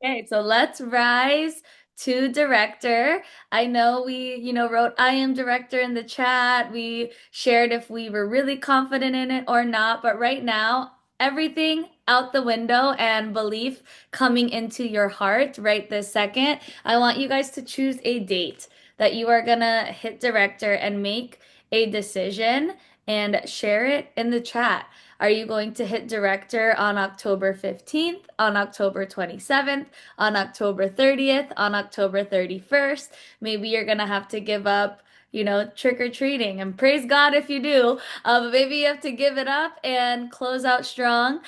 Okay, so let's rise to director. I know we, wrote I am director in the chat. We shared if we were really confident in it or not, but right now, everything out the window and belief coming into your heart right this second. I want you guys to choose a date that you are gonna hit director and make a decision and share it in the chat. Are you going to hit director on October 15th, on October 27th, on October 30th, on October 31st? Maybe you're gonna have to give up, trick or treating, and praise God if you do. But maybe you have to give it up and close out strong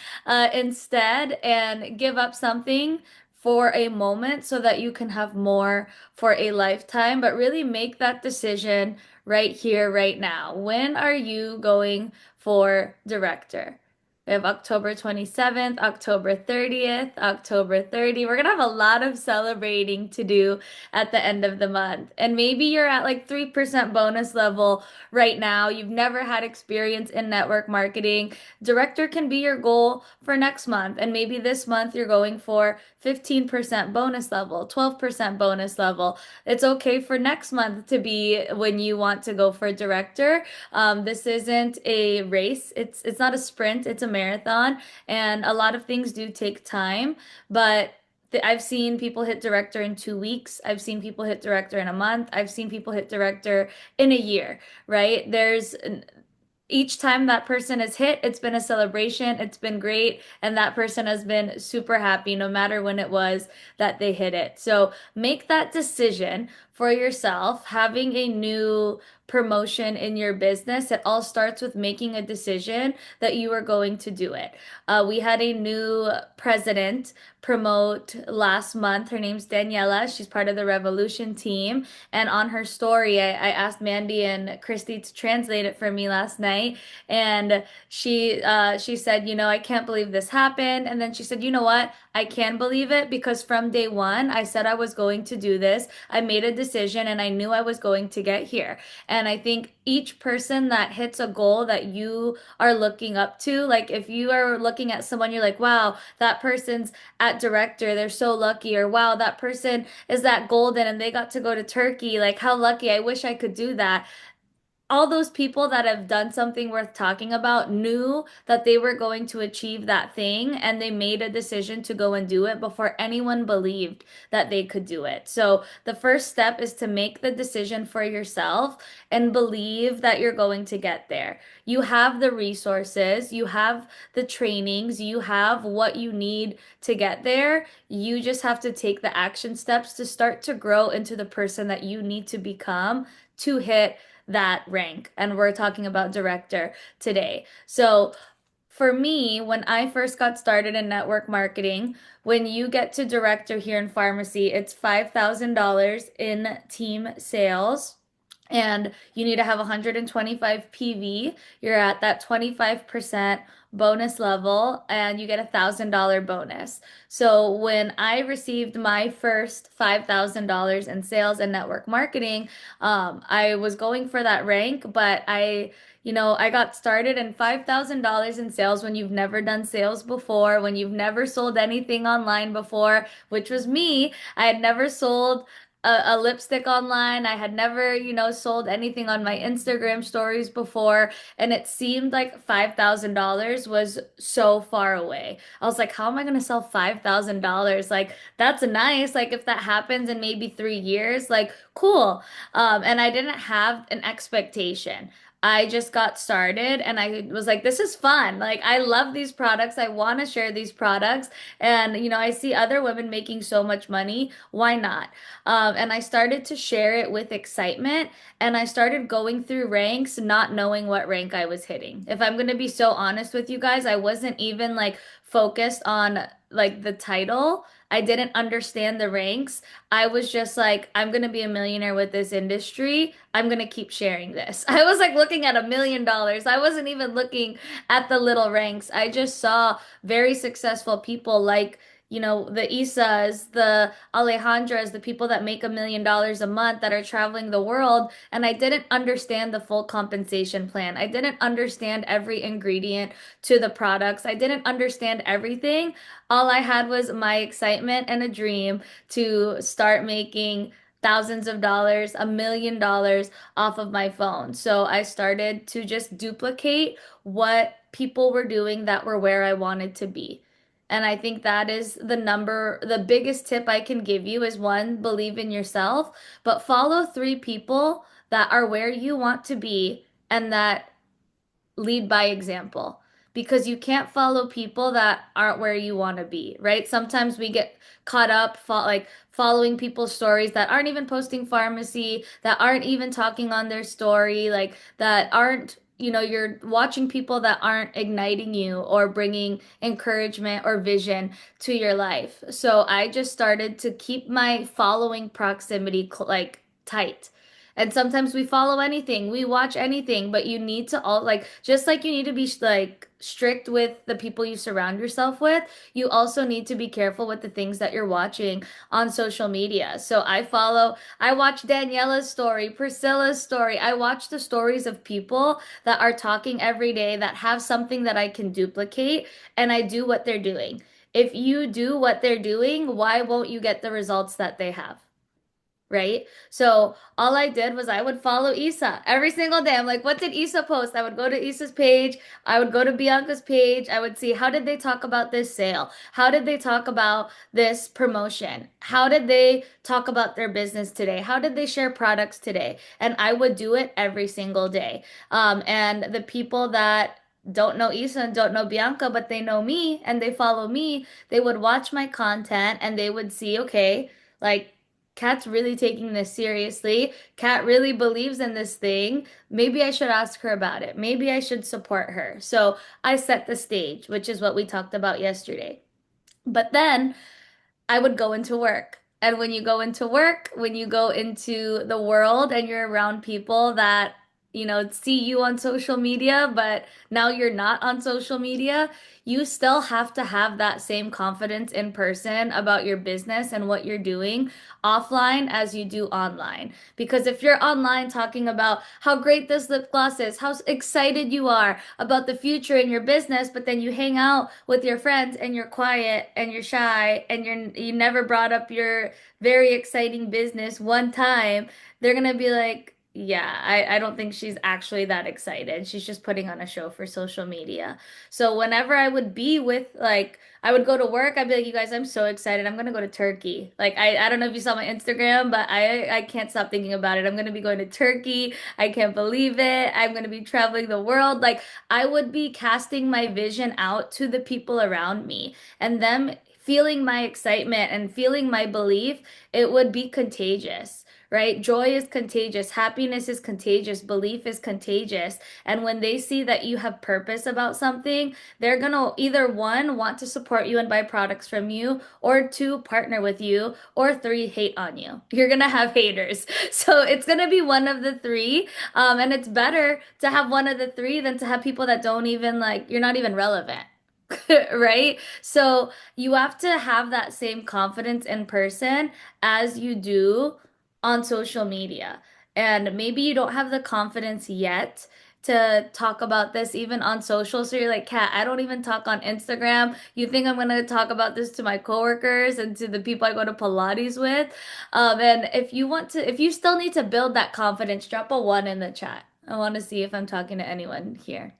instead and give up something for a moment so that you can have more for a lifetime. But really make that decision right here, right now. When are you going for director? We have October 27th, October 30th, October 30. We're gonna have a lot of celebrating to do at the end of the month. And maybe you're at like 3% bonus level right now. You've never had experience in network marketing. Director can be your goal for next month. And maybe this month you're going for 15% bonus level, 12% bonus level. It's okay for next month to be when you want to go for director. This isn't a race. It's not a sprint, it's a marathon, and a lot of things do take time, but I've seen people hit director in 2 weeks. I've seen people hit director in a month. I've seen people hit director in a year, right? Each time that person has hit, it's been a celebration. It's been great. And that person has been super happy no matter when it was that they hit it. So make that decision for yourself. Having a new promotion in your business, it all starts with making a decision that you are going to do it. We had a new president promote last month. Her name's Daniela. She's part of the Revolution team. And on her story, I asked Mandy and Christy to translate it for me last night. And she said, I can't believe this happened. And then she said, you know what? I can believe it because from day one, I said I was going to do this. I made a decision and I knew I was going to get here. And I think each person that hits a goal that you are looking up to, like if you are looking at someone, you're like, wow, that person's at director, they're so lucky, or wow, that person is that golden and they got to go to Turkey. Like, how lucky. I wish I could do that. All those people that have done something worth talking about knew that they were going to achieve that thing and they made a decision to go and do it before anyone believed that they could do it. So the first step is to make the decision for yourself and believe that you're going to get there. You have the resources, you have the trainings, you have what you need to get there. You just have to take the action steps to start to grow into the person that you need to become to hit that rank. And we're talking about director today. So for me, when I first got started in network marketing, when you get to director here in pharmacy, it's $5,000 in team sales. And you need to have 125 PV. You're at that 25% bonus level, and you get $1,000 bonus. So when I received my first $5,000 in sales and network marketing, I was going for that rank, but I got started in $5,000 in sales when you've never done sales before, when you've never sold anything online before, which was me. I had never sold a lipstick online. I had never, sold anything on my Instagram stories before, and it seemed like $5,000 was so far away. I was like, how am I going to sell $5,000? Like, that's nice. Like, if that happens in maybe 3 years, like, cool. And I didn't have an expectation. I just got started and I was like, this is fun. Like, I love these products. I want to share these products. And, I see other women making so much money. Why not? And I started to share it with excitement and I started going through ranks, not knowing what rank I was hitting. If I'm going to be so honest with you guys, I wasn't even like focused on like the title. I didn't understand the ranks. I was just like, I'm gonna be a millionaire with this industry. I'm gonna keep sharing this. I was like looking at $1 million. I wasn't even looking at the little ranks. I just saw very successful people like the Isas, the Alejandras, the people that make $1 million a month that are traveling the world. And I didn't understand the full compensation plan. I didn't understand every ingredient to the products. I didn't understand everything. All I had was my excitement and a dream to start making thousands of dollars, $1 million off of my phone. So I started to just duplicate what people were doing that were where I wanted to be. And I think that is the biggest tip I can give you is one, believe in yourself, but follow three people that are where you want to be and that lead by example. Because you can't follow people that aren't where you want to be, right? Sometimes we get caught up like following people's stories that aren't even posting pharmacy, that aren't even talking on their story, like that aren't you're watching people that aren't igniting you or bringing encouragement or vision to your life. So I just started to keep my following proximity like tight. And sometimes we follow anything, we watch anything, but you need to all like just like you need to be like strict with the people you surround yourself with, you also need to be careful with the things that you're watching on social media. So I watch Daniela's story, Priscilla's story. I watch the stories of people that are talking every day that have something that I can duplicate, and I do what they're doing. If you do what they're doing, why won't you get the results that they have? Right? So all I did was I would follow Isa every single day. I'm like, what did Isa post? I would go to Isa's page. I would go to Bianca's page. I would see how did they talk about this sale? How did they talk about this promotion? How did they talk about their business today? How did they share products today? And I would do it every single day. And the people that don't know Isa and don't know Bianca, but they know me and they follow me, they would watch my content and they would see, okay, like Kat's really taking this seriously. Kat really believes in this thing. Maybe I should ask her about it. Maybe I should support her. So I set the stage, which is what we talked about yesterday. But then I would go into work. And when you go into work, when you go into the world and you're around people that, see you on social media, but now you're not on social media, you still have to have that same confidence in person about your business and what you're doing offline as you do online. Because if you're online talking about how great this lip gloss is, how excited you are about the future in your business, but then you hang out with your friends and you're quiet and you're shy and you never brought up your very exciting business one time, they're gonna be like, yeah, I don't think she's actually that excited. She's just putting on a show for social media. So whenever I would be with like I would go to work, I'd be like, you guys, I'm so excited. I'm gonna go to Turkey. Like I don't know if you saw my Instagram, but I can't stop thinking about it. I'm gonna be going to Turkey. I can't believe it. I'm gonna be traveling the world. Like I would be casting my vision out to the people around me and them feeling my excitement and feeling my belief, it would be contagious. Right? Joy is contagious, happiness is contagious, belief is contagious. And when they see that you have purpose about something, they're gonna either one, want to support you and buy products from you, or two, partner with you, or three, hate on you. You're gonna have haters. So it's gonna be one of the three. And it's better to have one of the three than to have people that don't even like, you're not even relevant. Right? So you have to have that same confidence in person as you do on social media. And maybe you don't have the confidence yet to talk about this even on social. So you're like, Kat, I don't even talk on Instagram. You think I'm gonna talk about this to my coworkers and to the people I go to Pilates with? And if you still need to build that confidence, drop a one in the chat. I want to see if I'm talking to anyone here.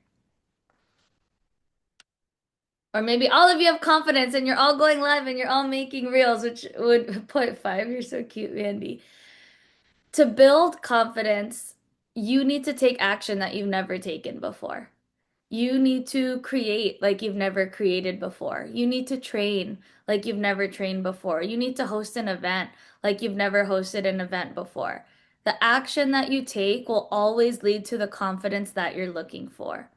Or maybe all of you have confidence and you're all going live and you're all making reels, which would point five. You're so cute, Mandy. To build confidence, you need to take action that you've never taken before. You need to create like you've never created before. You need to train like you've never trained before. You need to host an event like you've never hosted an event before. The action that you take will always lead to the confidence that you're looking for.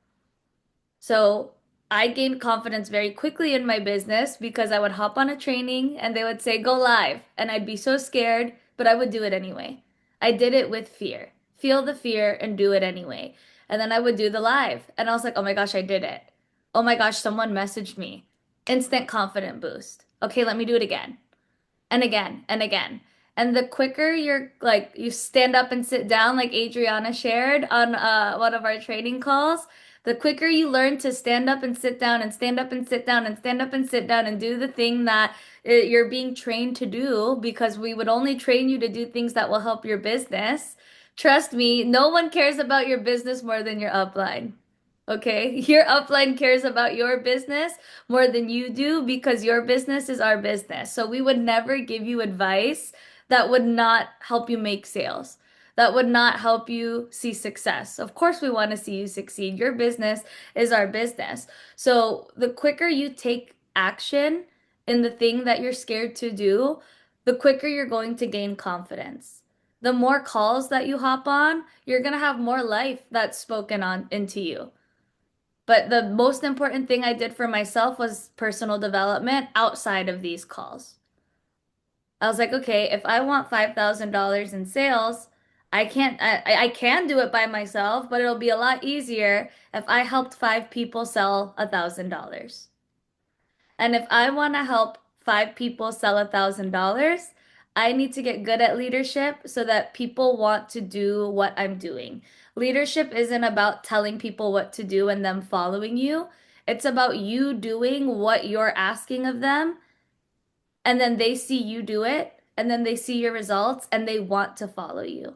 So I gained confidence very quickly in my business because I would hop on a training and they would say, go live. And I'd be so scared, but I would do it anyway. I did it with fear. Feel the fear and do it anyway. And then I would do the live. And I was like, oh my gosh, I did it. Oh my gosh, someone messaged me. instant confident boost. Okay, let me do it again and again and again. And the quicker you're like you stand up and sit down, like Adriana shared on one of our training calls, the quicker you learn to stand up and sit down and stand up and sit down and stand up and sit down and do the thing that you're being trained to do, because we would only train you to do things that will help your business. Trust me, no one cares about your business more than your upline. Okay, your upline cares about your business more than you do because your business is our business. So we would never give you advice that would not help you make sales, that would not help you see success. Of course, we want to see you succeed. Your business is our business. So the quicker you take action in the thing that you're scared to do, the quicker you're going to gain confidence. The more calls that you hop on, you're going to have more life that's spoken on into you. But the most important thing I did for myself was personal development outside of these calls. I was like, okay, if I want $5,000 in sales, I can do it by myself, but it'll be a lot easier if I helped five people sell $1,000. And if I want to help five people sell $1,000, I need to get good at leadership so that people want to do what I'm doing. Leadership isn't about telling people what to do and them following you. It's about you doing what you're asking of them, and then they see you do it, and then they see your results, and they want to follow you.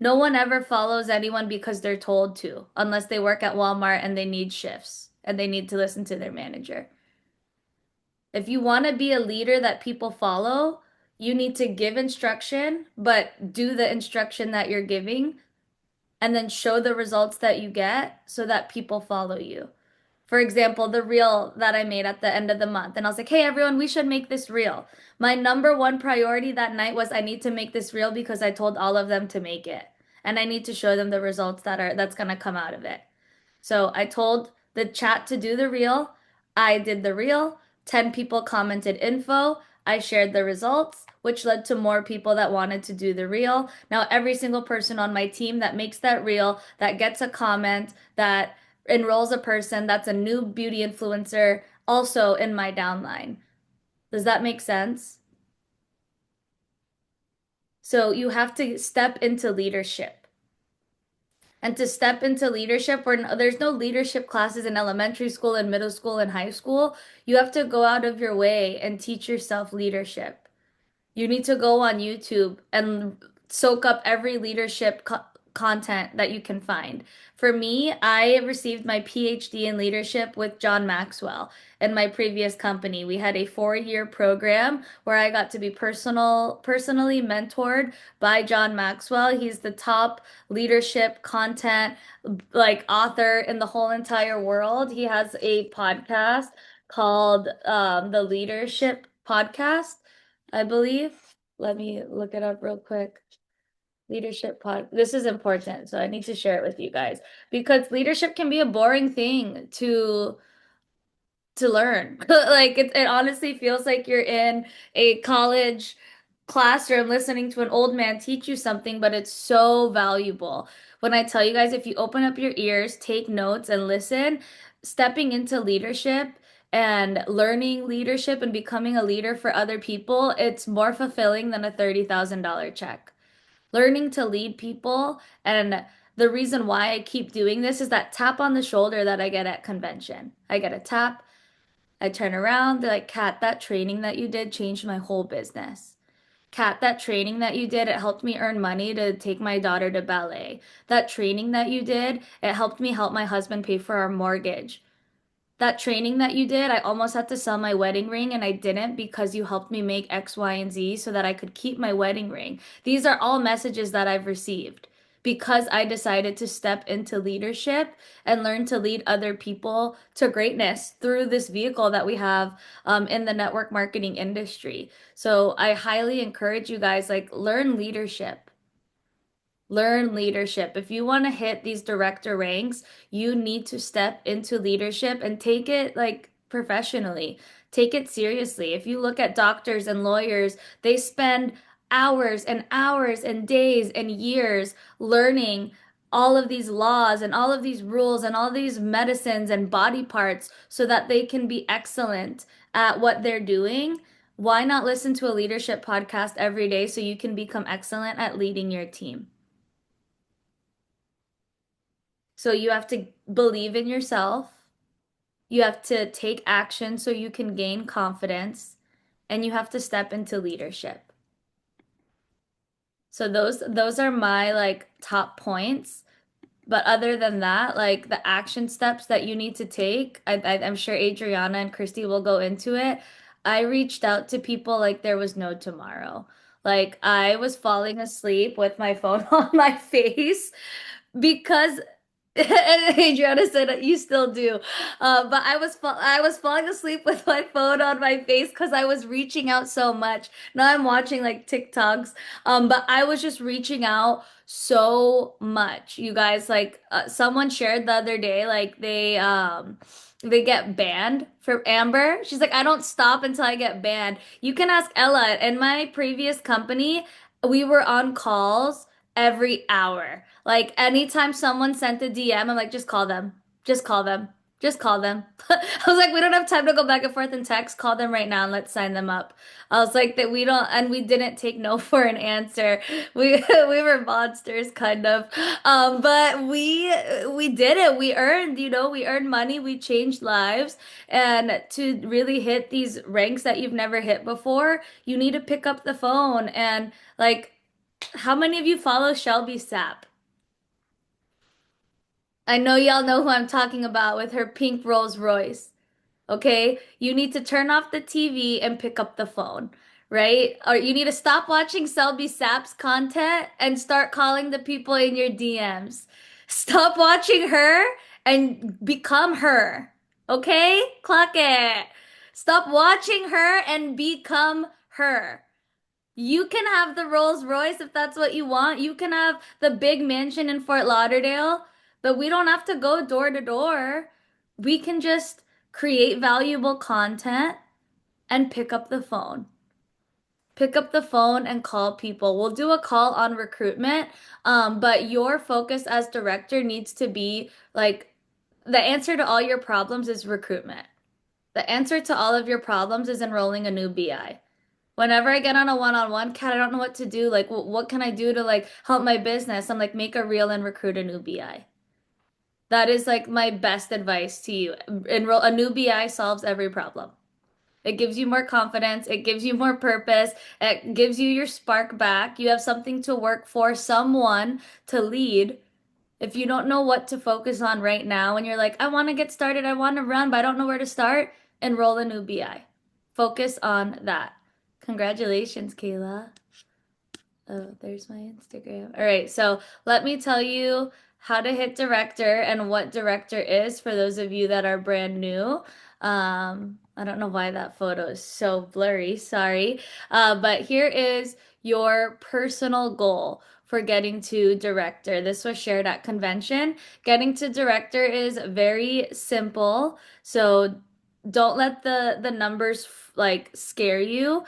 No one ever follows anyone because they're told to, unless they work at Walmart and they need shifts and they need to listen to their manager. If you want to be a leader that people follow, you need to give instruction, but do the instruction that you're giving and then show the results that you get so that people follow you. For example, the reel that I made at the end of the month. And I was like, hey, everyone, we should make this reel. My number one priority that night was I need to make this reel because I told all of them to make it. And I need to show them the results that's going to come out of it. So I told the chat to do the reel. I did the reel. 10 people commented info. I shared the results, which led to more people that wanted to do the reel. Now, every single person on my team that makes that reel, that gets a comment, that enrolls a person, that's a new beauty influencer, also in my downline. Does that make sense? So you have to step into leadership. And to step into leadership, where there's no leadership classes in elementary school and middle school and high school, you have to go out of your way and teach yourself leadership. You need to go on YouTube and soak up every leadership content that you can find. For me, I received my PhD in leadership with John Maxwell in my previous company. We had a 4-year program where I got to be personally mentored by John Maxwell. He's the top leadership content like author in the whole entire world. He has a podcast called the Leadership Podcast, I believe. Let me look it up real quick. Leadership pod. This is important, so I need to share it with you guys because leadership can be a boring thing to learn. Like it honestly feels like you're in a college classroom listening to an old man teach you something, but it's so valuable. When I tell you guys, if you open up your ears, take notes, and listen, stepping into leadership and learning leadership and becoming a leader for other people, it's more fulfilling than a $30,000 check. Learning to lead people, and the reason why I keep doing this is that tap on the shoulder that I get at convention. I get a tap, I turn around, they're like, Kat, that training that you did changed my whole business. Kat, that training that you did, it helped me earn money to take my daughter to ballet. That training that you did, it helped me help my husband pay for our mortgage. That training that you did, I almost had to sell my wedding ring and I didn't because you helped me make X, Y, and Z so that I could keep my wedding ring. These are all messages that I've received because I decided to step into leadership and learn to lead other people to greatness through this vehicle that we have in the network marketing industry. So I highly encourage you guys, like, learn leadership. Learn leadership. If you want to hit these director ranks, you need to step into leadership and take it like professionally. Take it seriously. If you look at doctors and lawyers, they spend hours and hours and days and years learning all of these laws and all of these rules and all these medicines and body parts so that they can be excellent at what they're doing. Why not listen to a leadership podcast every day so you can become excellent at leading your team? So you have to believe in yourself. You have to take action so you can gain confidence, and you have to step into leadership. So those are my like top points. But other than that, like the action steps that you need to take, I'm sure Adriana and Christy will go into it. I reached out to people like there was no tomorrow. Like I was falling asleep with my phone on my face because and Adriana said you still do. But I was falling asleep with my phone on my face because I was reaching out so much. Now I'm watching like TikToks. But I was just reaching out so much. You guys, like someone shared the other day, like they get banned for Amber. She's like, I don't stop until I get banned. You can ask Ella. In my previous company, we were on calls every hour. Like anytime someone sent a DM, I'm like, just call them. Just call them. Just call them. I was like, we don't have time to go back and forth in text. Call them right now and let's sign them up. I was like that we don't and we didn't take no for an answer. We were monsters kind of. But we did it. We earned, we earned money, we changed lives. And to really hit these ranks that you've never hit before, you need to pick up the phone and like how many of you follow Shelby Sapp? I know y'all know who I'm talking about with her pink Rolls Royce. Okay? You need to turn off the TV and pick up the phone, right? Or you need to stop watching Shelby Sapp's content and start calling the people in your DMs. Stop watching her and become her. Okay? Clock it. Stop watching her and become her. You can have the Rolls Royce if that's what you want. You can have the big mansion in Fort Lauderdale, but we don't have to go door to door. We can just create valuable content and pick up the phone. Pick up the phone and call people. We'll do a call on recruitment, but your focus as director needs to be like the answer to all your problems is recruitment. The answer to all of your problems is enrolling a new BI. Whenever I get on a one-on-one, Kat, I don't know what to do. Like, what can I do to like help my business? I'm like, make a reel and recruit a new BI. That is like my best advice to you. Enroll a new BI solves every problem. It gives you more confidence. It gives you more purpose. It gives you your spark back. You have something to work for, someone to lead. If you don't know what to focus on right now and you're like, I want to get started, I want to run, but I don't know where to start, enroll a new BI. Focus on that. Congratulations, Kayla. Oh, there's my Instagram. All right, so let me tell you how to hit director and what director is for those of you that are brand new. I don't know why that photo is so blurry, sorry. But here is your personal goal for getting to director. This was shared at convention. Getting to director is very simple, so don't let the numbers like scare you.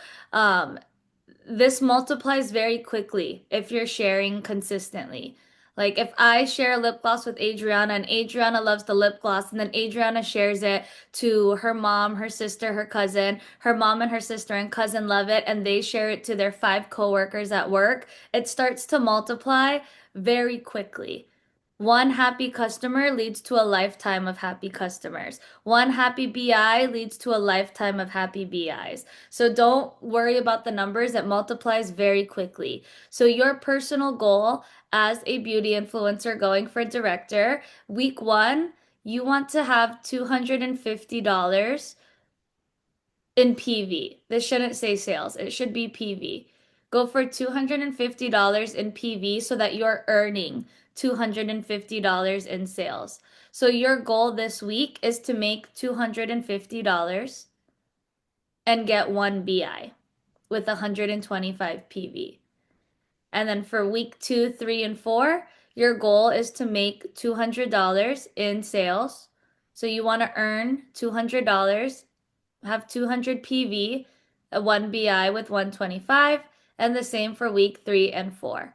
This multiplies very quickly if you're sharing consistently. Like if I share a lip gloss with Adriana and Adriana loves the lip gloss and then Adriana shares it to her mom, her sister, her cousin, her mom and her sister and cousin love it and they share it to their 5 coworkers at work, it starts to multiply very quickly. One happy customer leads to a lifetime of happy customers. One happy BI leads to a lifetime of happy BIs. So don't worry about the numbers, it multiplies very quickly. So your personal goal as a beauty influencer going for director, week 1, you want to have $250 in PV. This shouldn't say sales, it should be PV. Go for $250 in PV so that you're earning $250 in sales. So your goal this week is to make $250 and get one BI with 125 PV. And then for week 2, 3, and 4, your goal is to make $200 in sales. So you want to earn $200, have 200 PV, a 1 BI with 125, and the same for week 3 and 4.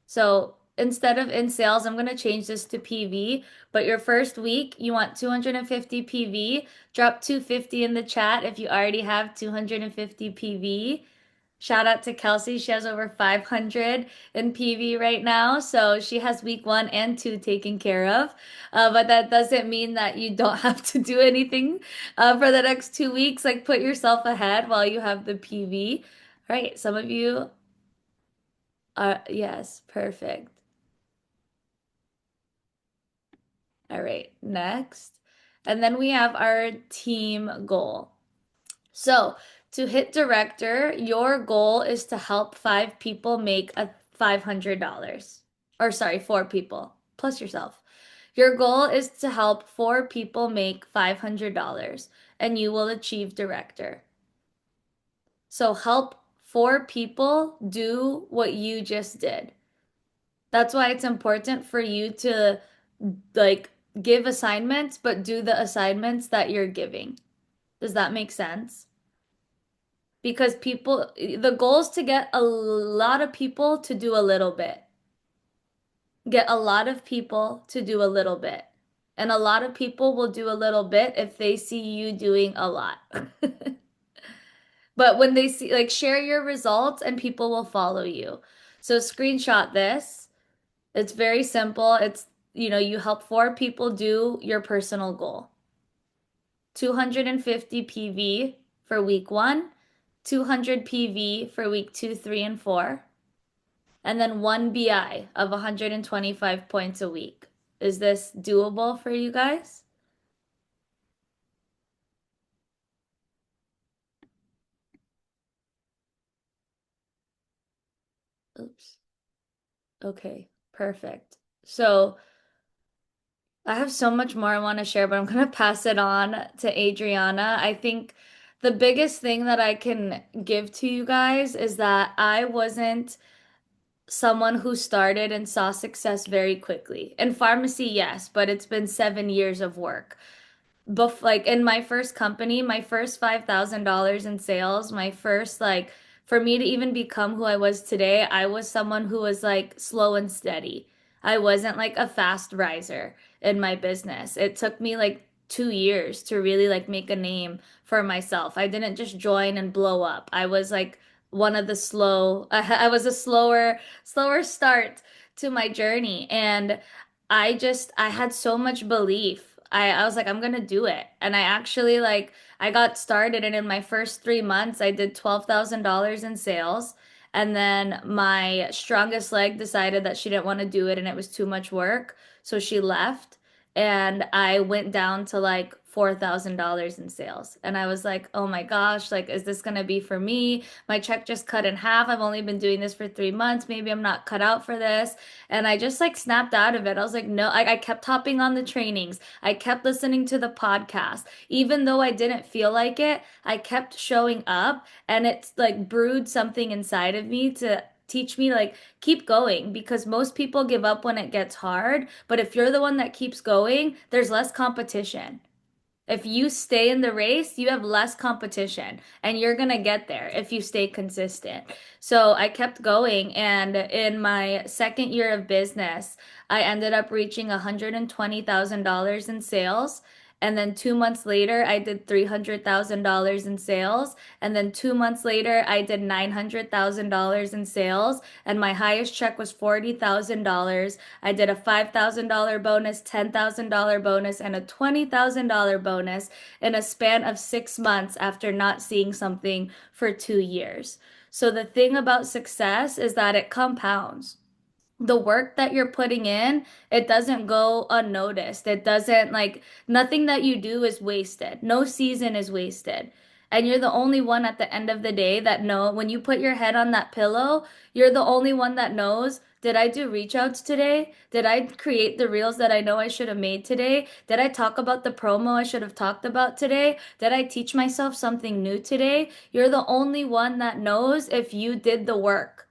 So instead of in sales, I'm going to change this to PV. But your first week, you want 250 PV. Drop 250 in the chat if you already have 250 PV. Shout out to Kelsey. She has over 500 in PV right now. So she has week one and two taken care of. But that doesn't mean that you don't have to do anything for the next 2 weeks. Like put yourself ahead while you have the PV. All right. Some of you are, yes, perfect. All right. Next. And then we have our team goal. So, to hit director, your goal is to help 5 people make a $500. Or sorry, 4 people plus yourself. Your goal is to help 4 people make $500 and you will achieve director. So help 4 people do what you just did. That's why it's important for you to like give assignments, but do the assignments that you're giving. Does that make sense? Because people, the goal is to get a lot of people to do a little bit. Get a lot of people to do a little bit. And a lot of people will do a little bit if they see you doing a lot. But when they see, like, share your results and people will follow you. So screenshot this. It's very simple. You help 4 people do your personal goal. 250 PV for week one, 200 PV for week two, three, and four, and then one BI of 125 points a week. Is this doable for you guys? Oops. Okay, perfect. So I have so much more I want to share, but I'm going to pass it on to Adriana. I think the biggest thing that I can give to you guys is that I wasn't someone who started and saw success very quickly. In pharmacy, yes, but it's been 7 years of work. Like in my first company, my first $5,000 in sales, my first like for me to even become who I was today, I was someone who was like slow and steady. I wasn't like a fast riser in my business. It took me like 2 years to really like make a name for myself. I didn't just join and blow up. I was like one of the slow, I was a slower start to my journey. And I had so much belief. I was like, I'm gonna do it. And I actually like I got started and in my first 3 months I did $12,000 in sales. And then my strongest leg decided that she didn't want to do it and it was too much work. So she left and I went down to like $4,000 in sales. And I was like, oh my gosh, like, is this gonna be for me? My check just cut in half. I've only been doing this for 3 months. Maybe I'm not cut out for this. And I just like snapped out of it. I was like, no, I kept hopping on the trainings. I kept listening to the podcast. Even though I didn't feel like it, I kept showing up and it's like brewed something inside of me to teach me like keep going because most people give up when it gets hard. But if you're the one that keeps going, there's less competition. If you stay in the race, you have less competition and you're going to get there if you stay consistent. So I kept going. And in my second year of business, I ended up reaching $120,000 in sales. And then 2 months later, I did $300,000 in sales. And then 2 months later, I did $900,000 in sales. And my highest check was $40,000. I did a $5,000 bonus, $10,000 bonus, and a $20,000 bonus in a span of 6 months after not seeing something for 2 years. So the thing about success is that it compounds. The work that you're putting in, it doesn't go unnoticed. It doesn't like nothing that you do is wasted. No season is wasted. And you're the only one at the end of the day that know when you put your head on that pillow, you're the only one that knows, did I do reach outs today? Did I create the reels that I know I should have made today? Did I talk about the promo I should have talked about today? Did I teach myself something new today? You're the only one that knows if you did the work.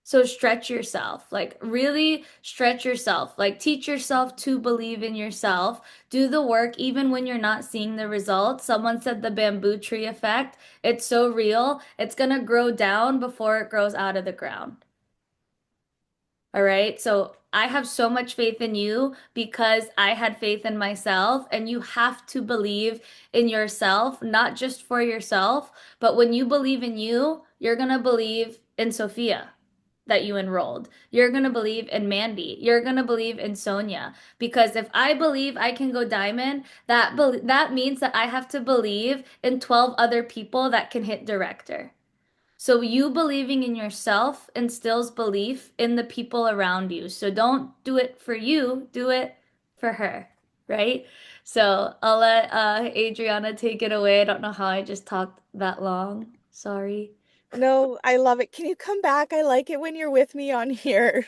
So stretch yourself, like really stretch yourself, like teach yourself to believe in yourself. Do the work even when you're not seeing the results. Someone said the bamboo tree effect. It's so real. It's gonna grow down before it grows out of the ground. All right. So I have so much faith in you because I had faith in myself, and you have to believe in yourself, not just for yourself, but when you believe in you, you're going to believe in Sophia that you enrolled. You're going to believe in Mandy. You're going to believe in Sonia because if I believe I can go diamond, that means that I have to believe in 12 other people that can hit director. So you believing in yourself instills belief in the people around you. So don't do it for you, do it for her, right? So I'll let Adriana take it away. I don't know how I just talked that long. Sorry. No, I love it. Can you come back? I like it when you're with me on here.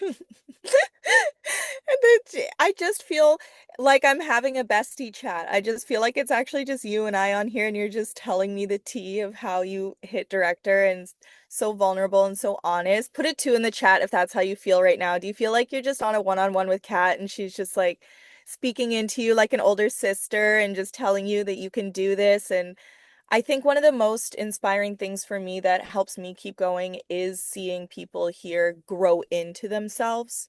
I just feel like I'm having a bestie chat. I just feel like it's actually just you and I on here, and you're just telling me the tea of how you hit director and so vulnerable and so honest. Put a two in the chat if that's how you feel right now. Do you feel like you're just on a one-on-one with Kat and she's just like speaking into you like an older sister and just telling you that you can do this? And I think one of the most inspiring things for me that helps me keep going is seeing people here grow into themselves.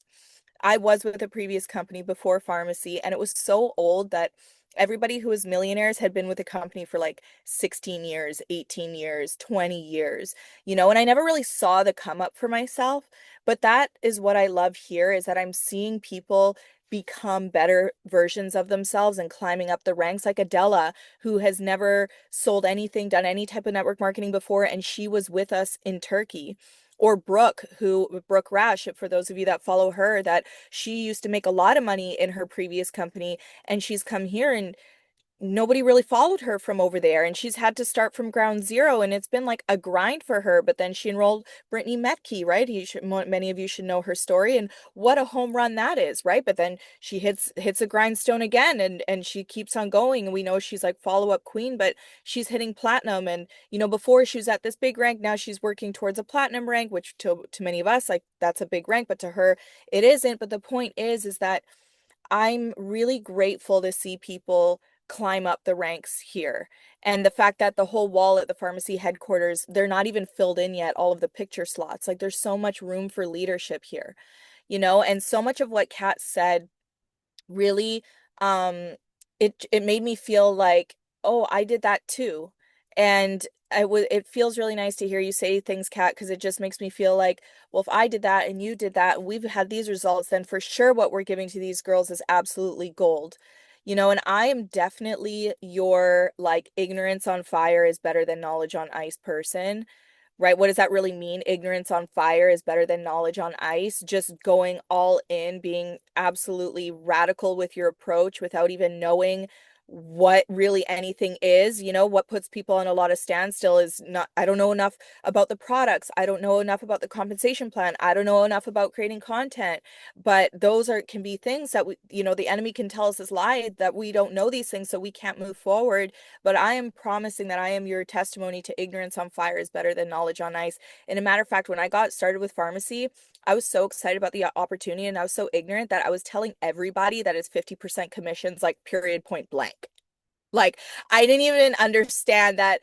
I was with a previous company before pharmacy, and it was so old that everybody who was millionaires had been with the company for like 16 years, 18 years, 20 years, and I never really saw the come up for myself. But that is what I love here is that I'm seeing people become better versions of themselves and climbing up the ranks, like Adela, who has never sold anything, done any type of network marketing before, and she was with us in Turkey. Or Brooke Rash, for those of you that follow her, that she used to make a lot of money in her previous company, and she's come here and nobody really followed her from over there, and she's had to start from ground zero, and it's been like a grind for her. But then she enrolled Brittany Metke, right? Many of you should know her story, and what a home run that is, right? But then she hits a grindstone again, and she keeps on going, and we know she's like follow-up queen, but she's hitting platinum. And before she was at this big rank, now she's working towards a platinum rank, which to many of us, like, that's a big rank, but to her it isn't. But the point is that I'm really grateful to see people climb up the ranks here. And the fact that the whole wall at the pharmacy headquarters, they're not even filled in yet, all of the picture slots. Like, there's so much room for leadership here, and so much of what Kat said really, um it made me feel like, oh, I did that too. And it feels really nice to hear you say things, Kat, because it just makes me feel like, well, if I did that and you did that and we've had these results, then for sure what we're giving to these girls is absolutely gold. And I am definitely your, like, ignorance on fire is better than knowledge on ice person. Right? What does that really mean? Ignorance on fire is better than knowledge on ice. Just going all in, being absolutely radical with your approach without even knowing what really anything is. What puts people on a lot of standstill is not, I don't know enough about the products. I don't know enough about the compensation plan. I don't know enough about creating content. But those can be things that the enemy can tell us as lie that we don't know these things, so we can't move forward. But I am promising that I am your testimony to ignorance on fire is better than knowledge on ice. And a matter of fact, when I got started with pharmacy, I was so excited about the opportunity, and I was so ignorant that I was telling everybody that it's 50% commissions, like, period, point blank. Like, I didn't even understand that,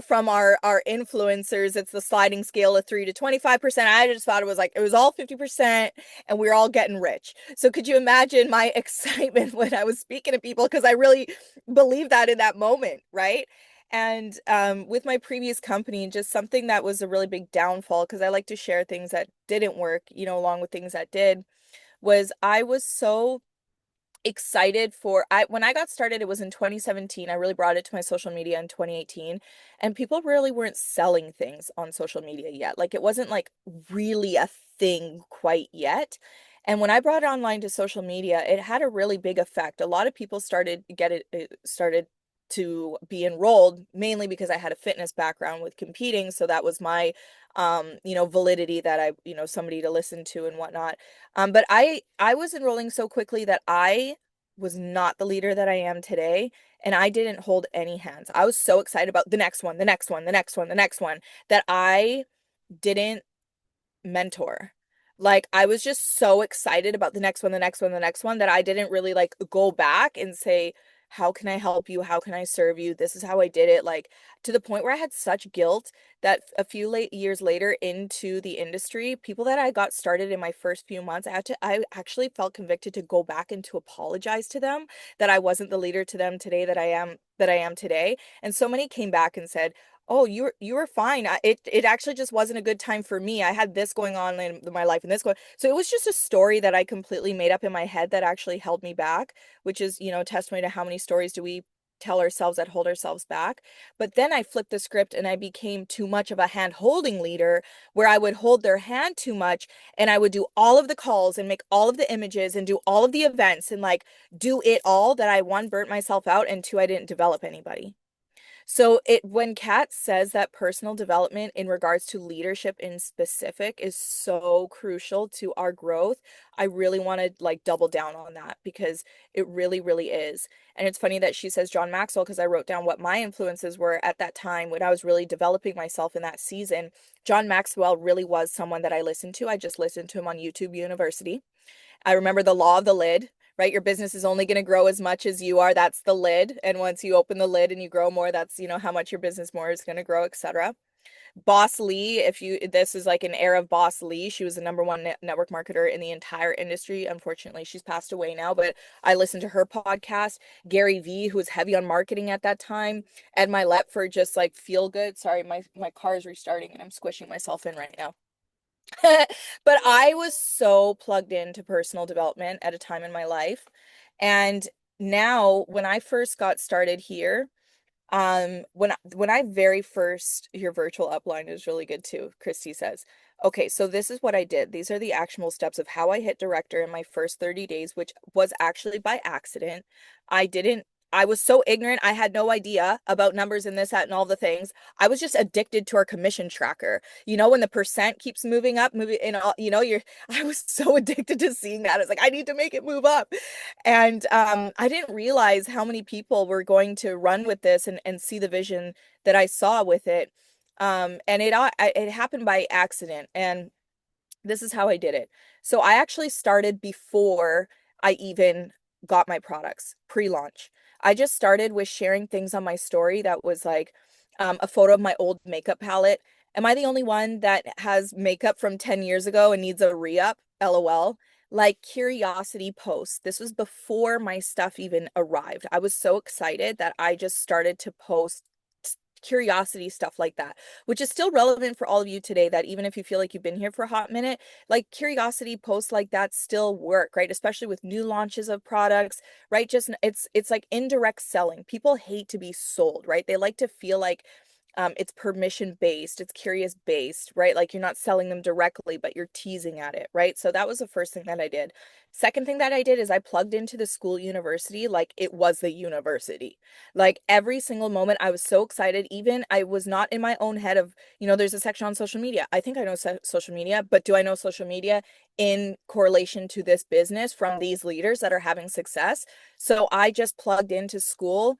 from our influencers, it's the sliding scale of 3 to 25%. I just thought it was all 50% and we are all getting rich. So could you imagine my excitement when I was speaking to people? Because I really believed that in that moment, right? And with my previous company, just something that was a really big downfall, because I like to share things that didn't work, along with things that did, was I was so excited for I when I got started, it was in 2017. I really brought it to my social media in 2018, and people really weren't selling things on social media yet. Like, it wasn't like really a thing quite yet. And when I brought it online to social media, it had a really big effect. A lot of people started to be enrolled, mainly because I had a fitness background with competing, so that was my validity, that I, somebody to listen to and whatnot. But I was enrolling so quickly that I was not the leader that I am today, and I didn't hold any hands. I was so excited about the next one, the next one, the next one, the next one, that I didn't mentor. Like, I was just so excited about the next one, the next one, the next one, that I didn't really, like, go back and say, how can I help you? How can I serve you? This is how I did it. Like to the point where I had such guilt that a few late years later into the industry, people that I got started in my first few months, I actually felt convicted to go back and to apologize to them that I wasn't the leader to them today that I am today. And so many came back and said, "Oh, you were fine. It actually just wasn't a good time for me. I had this going on in my life and this going." So it was just a story that I completely made up in my head that actually held me back, which is, testimony to how many stories do we tell ourselves that hold ourselves back. But then I flipped the script and I became too much of a hand-holding leader where I would hold their hand too much and I would do all of the calls and make all of the images and do all of the events and like do it all that I one burnt myself out and two I didn't develop anybody. So it when Kat says that personal development in regards to leadership in specific is so crucial to our growth, I really want to like double down on that because it really, really is. And it's funny that she says John Maxwell because I wrote down what my influences were at that time when I was really developing myself in that season. John Maxwell really was someone that I listened to. I just listened to him on YouTube University. I remember the law of the lid, right? Your business is only going to grow as much as you are. That's the lid. And once you open the lid and you grow more, that's, how much your business more is going to grow, etc. Boss Lee, this is like an era of Boss Lee. She was the number one network marketer in the entire industry. Unfortunately, she's passed away now, but I listened to her podcast. Gary Vee, who was heavy on marketing at that time. Ed Mylett for just like feel good. Sorry, my car is restarting and I'm squishing myself in right now. But I was so plugged into personal development at a time in my life. And now when I first got started here, when I very first, your virtual upline is really good too, Christy says. Okay, so this is what I did. These are the actionable steps of how I hit director in my first 30 days, which was actually by accident. I didn't I was so ignorant. I had no idea about numbers and this, that, and all the things. I was just addicted to our commission tracker. When the percent keeps moving up, moving and all, I was so addicted to seeing that. It's like I need to make it move up. And I didn't realize how many people were going to run with this and see the vision that I saw with it. And it happened by accident. And this is how I did it. So I actually started before I even got my products pre-launch. I just started with sharing things on my story that was like a photo of my old makeup palette. Am I the only one that has makeup from 10 years ago and needs a re-up? LOL. Like curiosity posts. This was before my stuff even arrived. I was so excited that I just started to post curiosity stuff like that, which is still relevant for all of you today, that even if you feel like you've been here for a hot minute, like curiosity posts like that still work, right? Especially with new launches of products, right? Just it's like indirect selling. People hate to be sold, right? They like to feel like it's permission based, it's curious based, right? Like you're not selling them directly, but you're teasing at it, right? So that was the first thing that I did. Second thing that I did is I plugged into the school university like it was the university. Like every single moment, I was so excited. Even I was not in my own head of, there's a section on social media. I think I know social media, but do I know social media in correlation to this business from these leaders that are having success? So I just plugged into school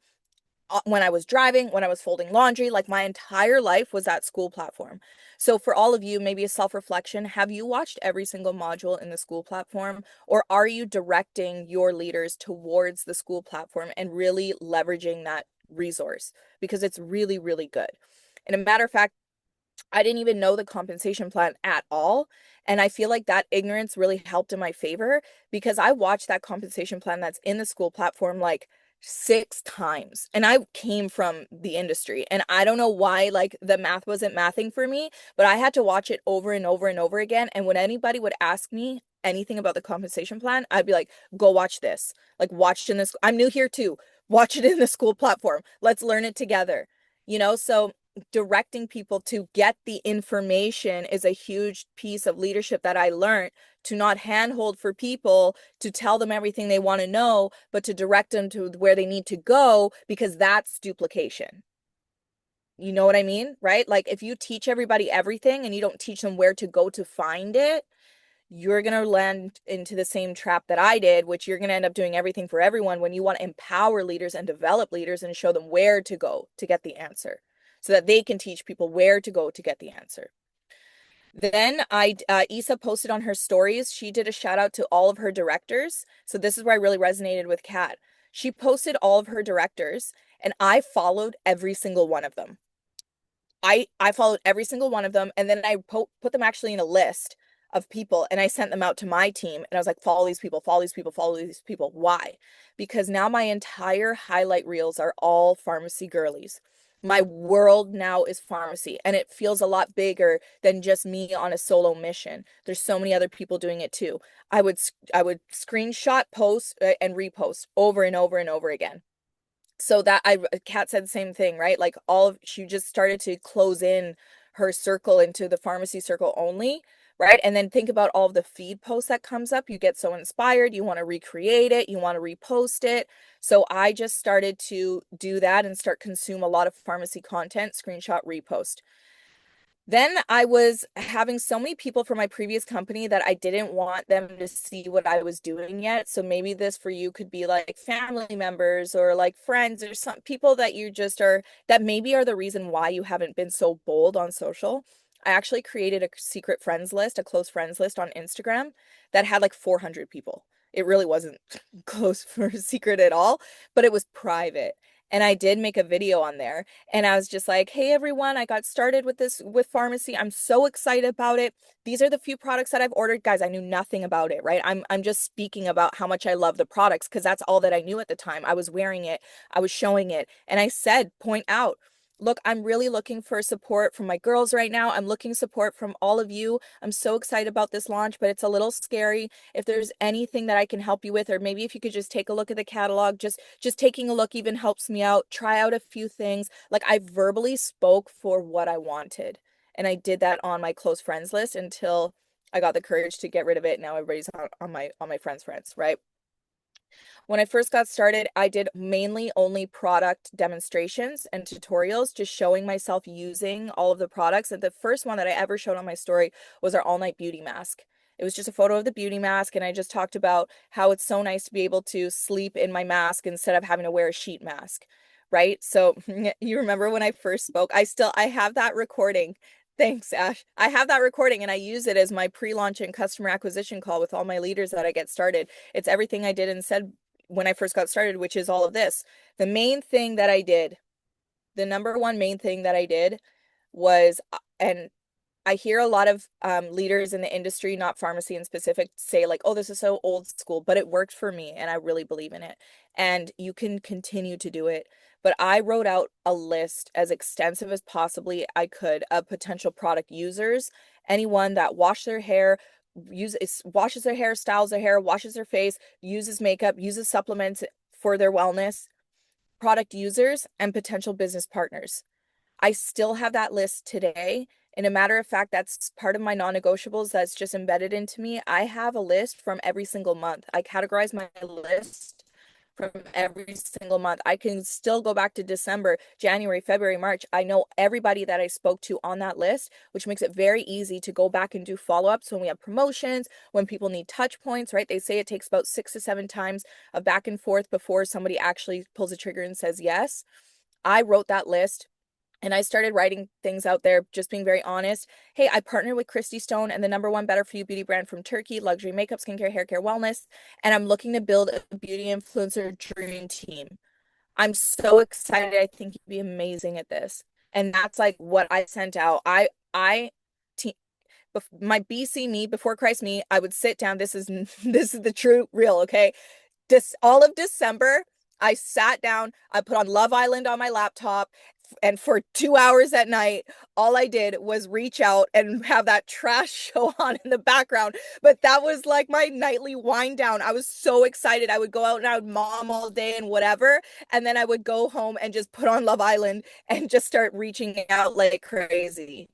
when I was driving, when I was folding laundry, like my entire life was that school platform. So for all of you, maybe a self-reflection, have you watched every single module in the school platform, or are you directing your leaders towards the school platform and really leveraging that resource? Because it's really, really good. And a matter of fact, I didn't even know the compensation plan at all. And I feel like that ignorance really helped in my favor because I watched that compensation plan that's in the school platform like 6 times. And I came from the industry. And I don't know why, like, the math wasn't mathing for me, but I had to watch it over and over and over again. And when anybody would ask me anything about the compensation plan, I'd be like, go watch this. Like, watch it in this. I'm new here too. Watch it in the school platform. Let's learn it together. So directing people to get the information is a huge piece of leadership that I learned, to not handhold for people to tell them everything they want to know, but to direct them to where they need to go, because that's duplication. You know what I mean? Right? Like if you teach everybody everything and you don't teach them where to go to find it, you're going to land into the same trap that I did, which you're going to end up doing everything for everyone when you want to empower leaders and develop leaders and show them where to go to get the answer so that they can teach people where to go to get the answer. Then Isa posted on her stories. She did a shout out to all of her directors. So this is where I really resonated with Kat. She posted all of her directors, and I followed every single one of them. I followed every single one of them, and then I put them actually in a list of people, and I sent them out to my team, and I was like, follow these people, follow these people, follow these people. Why? Because now my entire highlight reels are all pharmacy girlies. My world now is pharmacy, and it feels a lot bigger than just me on a solo mission. There's so many other people doing it too. I would screenshot, post, and repost over and over and over again. So that I Kat said the same thing, right? Like she just started to close in her circle into the pharmacy circle only, right? And then think about all of the feed posts that comes up. You get so inspired, you want to recreate it, you want to repost it. So I just started to do that and start consume a lot of pharmacy content, screenshot, repost. Then I was having so many people from my previous company that I didn't want them to see what I was doing yet. So maybe this for you could be like family members or like friends or some people that you just are that maybe are the reason why you haven't been so bold on social. I actually created a secret friends list, a close friends list on Instagram that had like 400 people. It really wasn't close for a secret at all, but it was private. And I did make a video on there. And I was just like, hey, everyone, I got started with this with pharmacy. I'm so excited about it. These are the few products that I've ordered. Guys, I knew nothing about it, right? I'm just speaking about how much I love the products because that's all that I knew at the time. I was wearing it, I was showing it. And I said, point out, look, I'm really looking for support from my girls right now. I'm looking support from all of you. I'm so excited about this launch, but it's a little scary. If there's anything that I can help you with, or maybe if you could just take a look at the catalog, just taking a look even helps me out. Try out a few things. Like I verbally spoke for what I wanted. And I did that on my close friends list until I got the courage to get rid of it. Now everybody's on my friends, right? When I first got started, I did mainly only product demonstrations and tutorials, just showing myself using all of the products. And the first one that I ever showed on my story was our all night beauty mask. It was just a photo of the beauty mask, and I just talked about how it's so nice to be able to sleep in my mask instead of having to wear a sheet mask, right? So you remember when I first spoke? I have that recording. Thanks, Ash. I have that recording and I use it as my pre-launch and customer acquisition call with all my leaders that I get started. It's everything I did and said when I first got started, which is all of this. The main thing that I did, the number one main thing that I did was, and I hear a lot of leaders in the industry, not pharmacy in specific, say like, oh, this is so old school, but it worked for me and I really believe in it. And you can continue to do it. But I wrote out a list as extensive as possibly I could of potential product users, anyone that washes their hair, styles their hair, washes their face, uses makeup, uses supplements for their wellness, product users, and potential business partners. I still have that list today. And a matter of fact, that's part of my non-negotiables that's just embedded into me. I have a list from every single month. I categorize my list from every single month. I can still go back to December, January, February, March. I know everybody that I spoke to on that list, which makes it very easy to go back and do follow-ups when we have promotions, when people need touch points, right? They say it takes about 6 to 7 times of back and forth before somebody actually pulls the trigger and says yes. I wrote that list and I started writing things out there, just being very honest. Hey, I partnered with Christy Stone and the number one Better For You beauty brand from Turkey, luxury makeup, skincare, hair care, wellness. And I'm looking to build a beauty influencer dream team. I'm so excited. I think you'd be amazing at this. And that's like what I sent out. Te- my BC me, before Christ me, I would sit down. This is this is the true real, okay? All of December, I sat down, I put on Love Island on my laptop, and for 2 hours at night, all I did was reach out and have that trash show on in the background. But that was like my nightly wind down. I was so excited. I would go out and I would mom all day and whatever. And then I would go home and just put on Love Island and just start reaching out like crazy.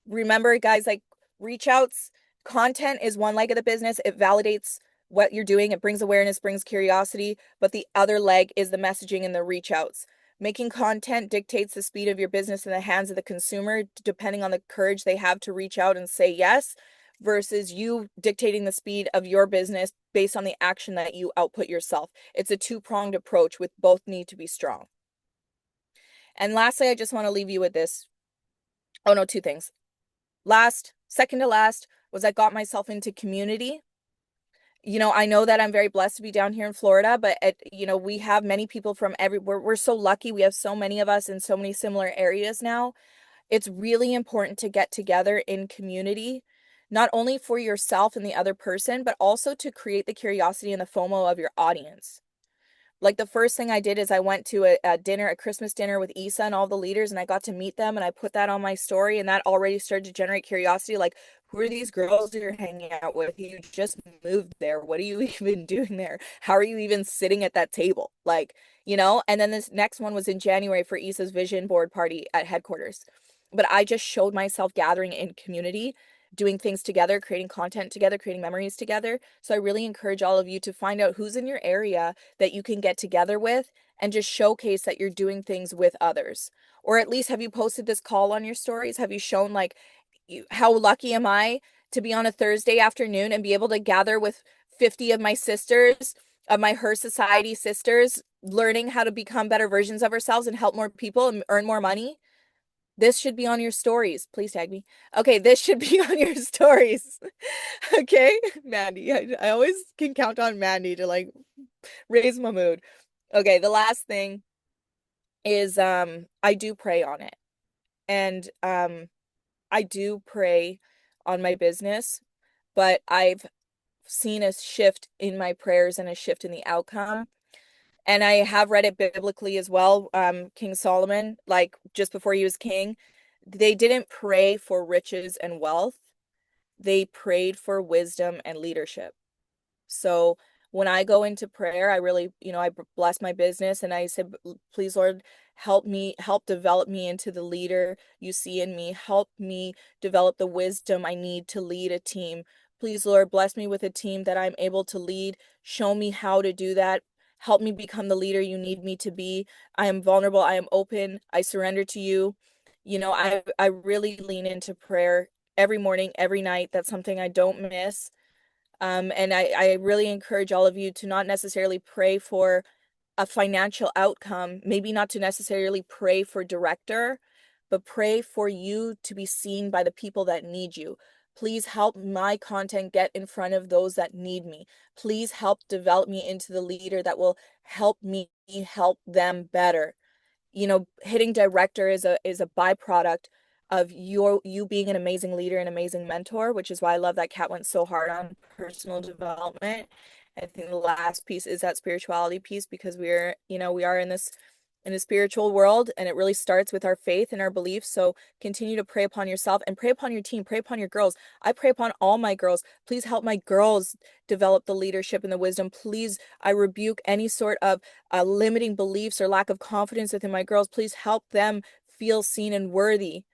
Remember, guys, like reach outs, content is one leg of the business. It validates what you're doing, it brings awareness, brings curiosity, but the other leg is the messaging and the reach outs. Making content dictates the speed of your business in the hands of the consumer, depending on the courage they have to reach out and say yes, versus you dictating the speed of your business based on the action that you output yourself. It's a two-pronged approach with both need to be strong. And lastly, I just want to leave you with this. Oh no, two things. Second to last was I got myself into community. I know that I'm very blessed to be down here in Florida, but we have many people from everywhere. We're so lucky. We have so many of us in so many similar areas now. It's really important to get together in community, not only for yourself and the other person, but also to create the curiosity and the FOMO of your audience. Like the first thing I did is I went to a dinner, a Christmas dinner with Isa and all the leaders, and I got to meet them and I put that on my story, and that already started to generate curiosity. Like, who are these girls you're hanging out with? You just moved there. What are you even doing there? How are you even sitting at that table? And then this next one was in January for Isa's vision board party at headquarters. But I just showed myself gathering in community, doing things together, creating content together, creating memories together. So I really encourage all of you to find out who's in your area that you can get together with and just showcase that you're doing things with others. Or at least have you posted this call on your stories? Have you shown like how lucky am I to be on a Thursday afternoon and be able to gather with 50 of my sisters, of my Her Society sisters, learning how to become better versions of ourselves and help more people and earn more money? This should be on your stories. Please tag me. Okay, this should be on your stories. Okay, Mandy. I always can count on Mandy to like raise my mood. Okay, the last thing is I do pray on it. And I do pray on my business, but I've seen a shift in my prayers and a shift in the outcome. And I have read it biblically as well. King Solomon, like just before he was king, they didn't pray for riches and wealth. They prayed for wisdom and leadership. So when I go into prayer, I really, I bless my business and I said, please, Lord, help develop me into the leader you see in me. Help me develop the wisdom I need to lead a team. Please, Lord, bless me with a team that I'm able to lead. Show me how to do that. Help me become the leader you need me to be. I am vulnerable. I am open. I surrender to you. I really lean into prayer every morning, every night. That's something I don't miss. And I really encourage all of you to not necessarily pray for a financial outcome, maybe not to necessarily pray for director, but pray for you to be seen by the people that need you. Please help my content get in front of those that need me. Please help develop me into the leader that will help me help them better. Hitting director is a byproduct of you being an amazing leader and amazing mentor, which is why I love that Kat went so hard on personal development. I think the last piece is that spirituality piece because we are in a spiritual world, and it really starts with our faith and our beliefs. So continue to pray upon yourself and pray upon your team, pray upon your girls. I pray upon all my girls. Please help my girls develop the leadership and the wisdom. Please, I rebuke any sort of limiting beliefs or lack of confidence within my girls. Please help them feel seen and worthy.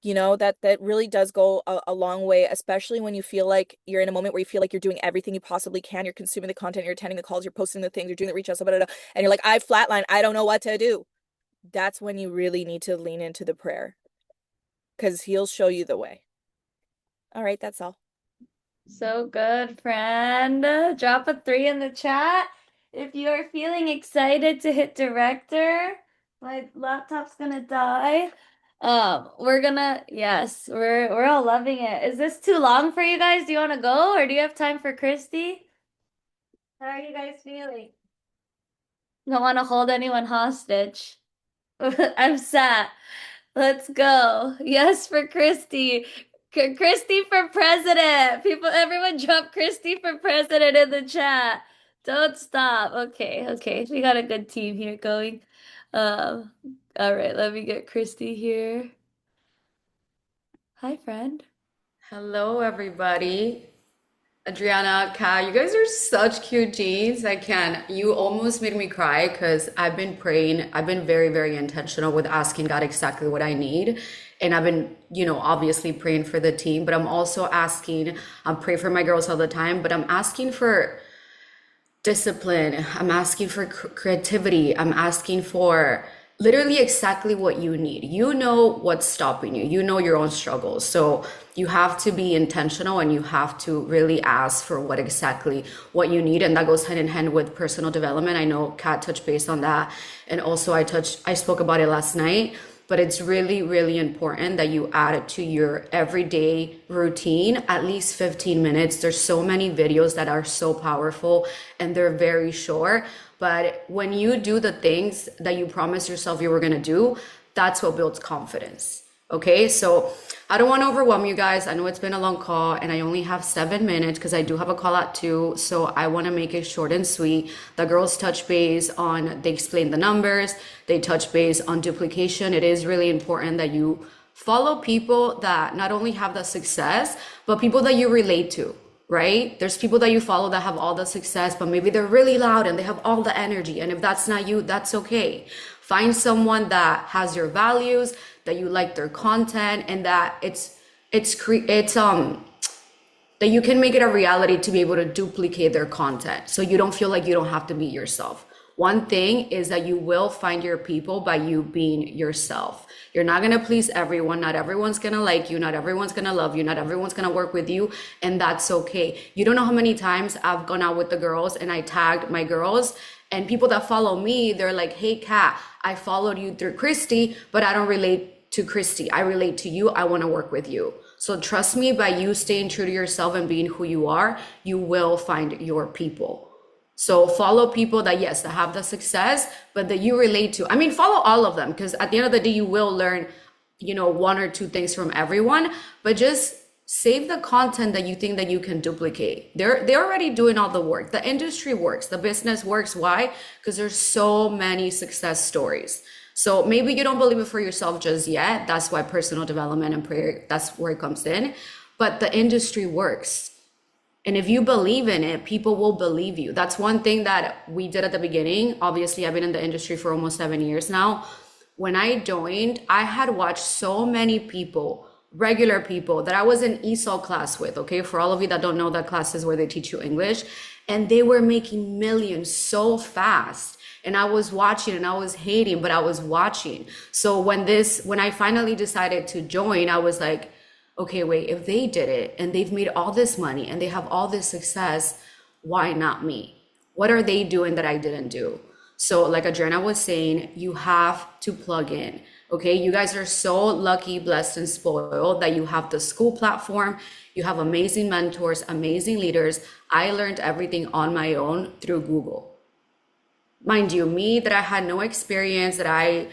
That really does go a long way, especially when you feel like you're in a moment where you feel like you're doing everything you possibly can. You're consuming the content, you're attending the calls, you're posting the things, you're doing the reach outs, blah, blah, blah, and you're like, I flatline, I don't know what to do. That's when you really need to lean into the prayer because he'll show you the way. All right, that's all. So good, friend. Drop a 3 in the chat if you are feeling excited to hit director. My laptop's gonna die. Yes, we're all loving it. Is this too long for you guys? Do you want to go or do you have time for Christy? How are you guys feeling? Don't want to hold anyone hostage. I'm sad. Let's go. Yes, for Christy. Christy for president. Everyone drop Christy for president in the chat. Don't stop. Okay. We got a good team here going. Um, all right, let me get Christy here. Hi, friend. Hello, everybody. Adriana, Kat, you guys are such cute teens. I can. You almost made me cry because I've been praying. I've been very, very intentional with asking God exactly what I need. And I've been, obviously praying for the team, but I'm also asking, I pray for my girls all the time, but I'm asking for discipline. I'm asking for creativity. I'm asking for literally exactly what you need. You know what's stopping you. You know your own struggles. So you have to be intentional and you have to really ask for what you need. And that goes hand in hand with personal development. I know Kat touched base on that. And also I spoke about it last night. but it's really, really important that you add it to your everyday routine, at least 15 minutes. There's so many videos that are so powerful and they're very short. But when you do the things that you promised yourself you were going to do, that's what builds confidence. Okay, so I don't want to overwhelm you guys. I know it's been a long call and I only have 7 minutes because I do have a call at 2. So I want to make it short and sweet. The girls touch base on, they explain the numbers, they touch base on duplication. It is really important that you follow people that not only have the success, but people that you relate to, right? There's people that you follow that have all the success, but maybe they're really loud and they have all the energy. And if that's not you, that's okay. Find someone that has your values, that you like their content, and that that you can make it a reality to be able to duplicate their content. So you don't feel like you don't have to be yourself. One thing is that you will find your people by you being yourself. You're not going to please everyone. Not everyone's going to like you. Not everyone's going to love you. Not everyone's going to work with you. And that's okay. You don't know how many times I've gone out with the girls and I tagged my girls, and people that follow me, they're like, hey, Kat, I followed you through Christy, but I don't relate to Christy. I relate to you. I want to work with you. So trust me, by you staying true to yourself and being who you are, you will find your people. So follow people that, yes, that have the success, but that you relate to. I mean, follow all of them, because at the end of the day, you will learn, 1 or 2 things from everyone, but just save the content that you think that you can duplicate. They're already doing all the work. The industry works, the business works. Why? Because there's so many success stories. So maybe you don't believe it for yourself just yet. That's why personal development and prayer, that's where it comes in. But the industry works. And if you believe in it, people will believe you. That's one thing that we did at the beginning. Obviously, I've been in the industry for almost 7 years now. When I joined, I had watched so many people, regular people that I was in ESOL class with, okay? For all of you that don't know, that class is where they teach you English. And they were making millions so fast. And I was watching and I was hating, but I was watching. So when I finally decided to join, I was like, okay, wait, if they did it and they've made all this money and they have all this success, why not me? What are they doing that I didn't do? So like Adriana was saying, you have to plug in. Okay, you guys are so lucky, blessed, and spoiled that you have the school platform. You have amazing mentors, amazing leaders. I learned everything on my own through Google. Mind you, me, that I had no experience, that I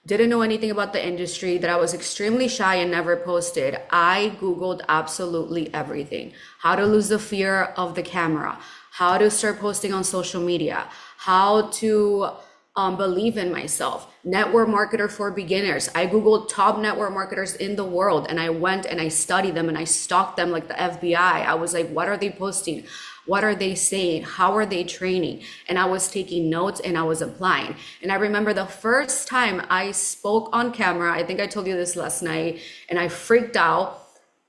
didn't know anything about the industry, that I was extremely shy and never posted. I Googled absolutely everything. How to lose the fear of the camera, how to start posting on social media, how to believe in myself, network marketer for beginners. I Googled top network marketers in the world, and I went and I studied them and I stalked them like the FBI. I was like, what are they posting? What are they saying? How are they training? And I was taking notes and I was applying. And I remember the first time I spoke on camera, I think I told you this last night, and I freaked out.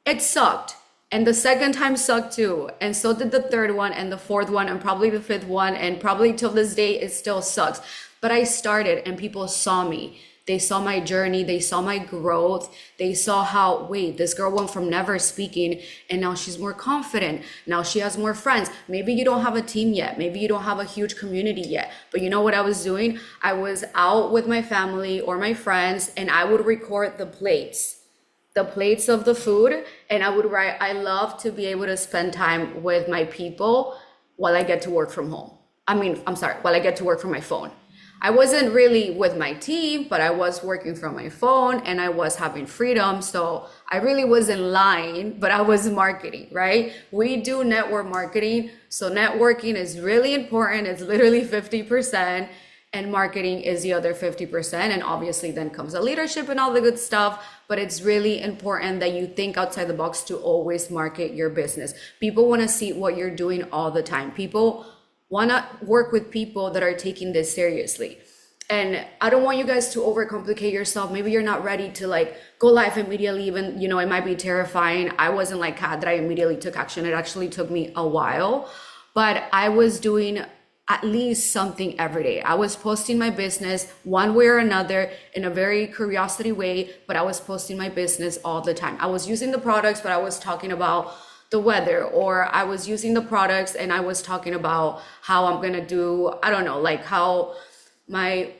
It sucked. And the second time sucked too. And so did the third one and the fourth one and probably the fifth one. And probably till this day, it still sucks. But I started and people saw me. They saw my journey. They saw my growth. They saw how, wait, this girl went from never speaking and now she's more confident. Now she has more friends. Maybe you don't have a team yet. Maybe you don't have a huge community yet. But you know what I was doing? I was out with my family or my friends and I would record the plates of the food. And I would write, I love to be able to spend time with my people while I get to work from home. While I get to work from my phone. I wasn't really with my team, but I was working from my phone and I was having freedom. So I really wasn't lying, but I was marketing, right? We do network marketing. So networking is really important. It's literally 50% and marketing is the other 50%. And obviously then comes the leadership and all the good stuff. But it's really important that you think outside the box to always market your business. People want to see what you're doing all the time. People want to work with people that are taking this seriously. And I don't want you guys to overcomplicate yourself. Maybe you're not ready to like go live immediately, even, it might be terrifying. I wasn't like Kat that I immediately took action. It actually took me a while, but I was doing at least something every day. I was posting my business one way or another in a very curiosity way, but I was posting my business all the time. I was using the products, but I was talking about the weather, or I was using the products and I was talking about how I'm gonna do, I don't know, like how my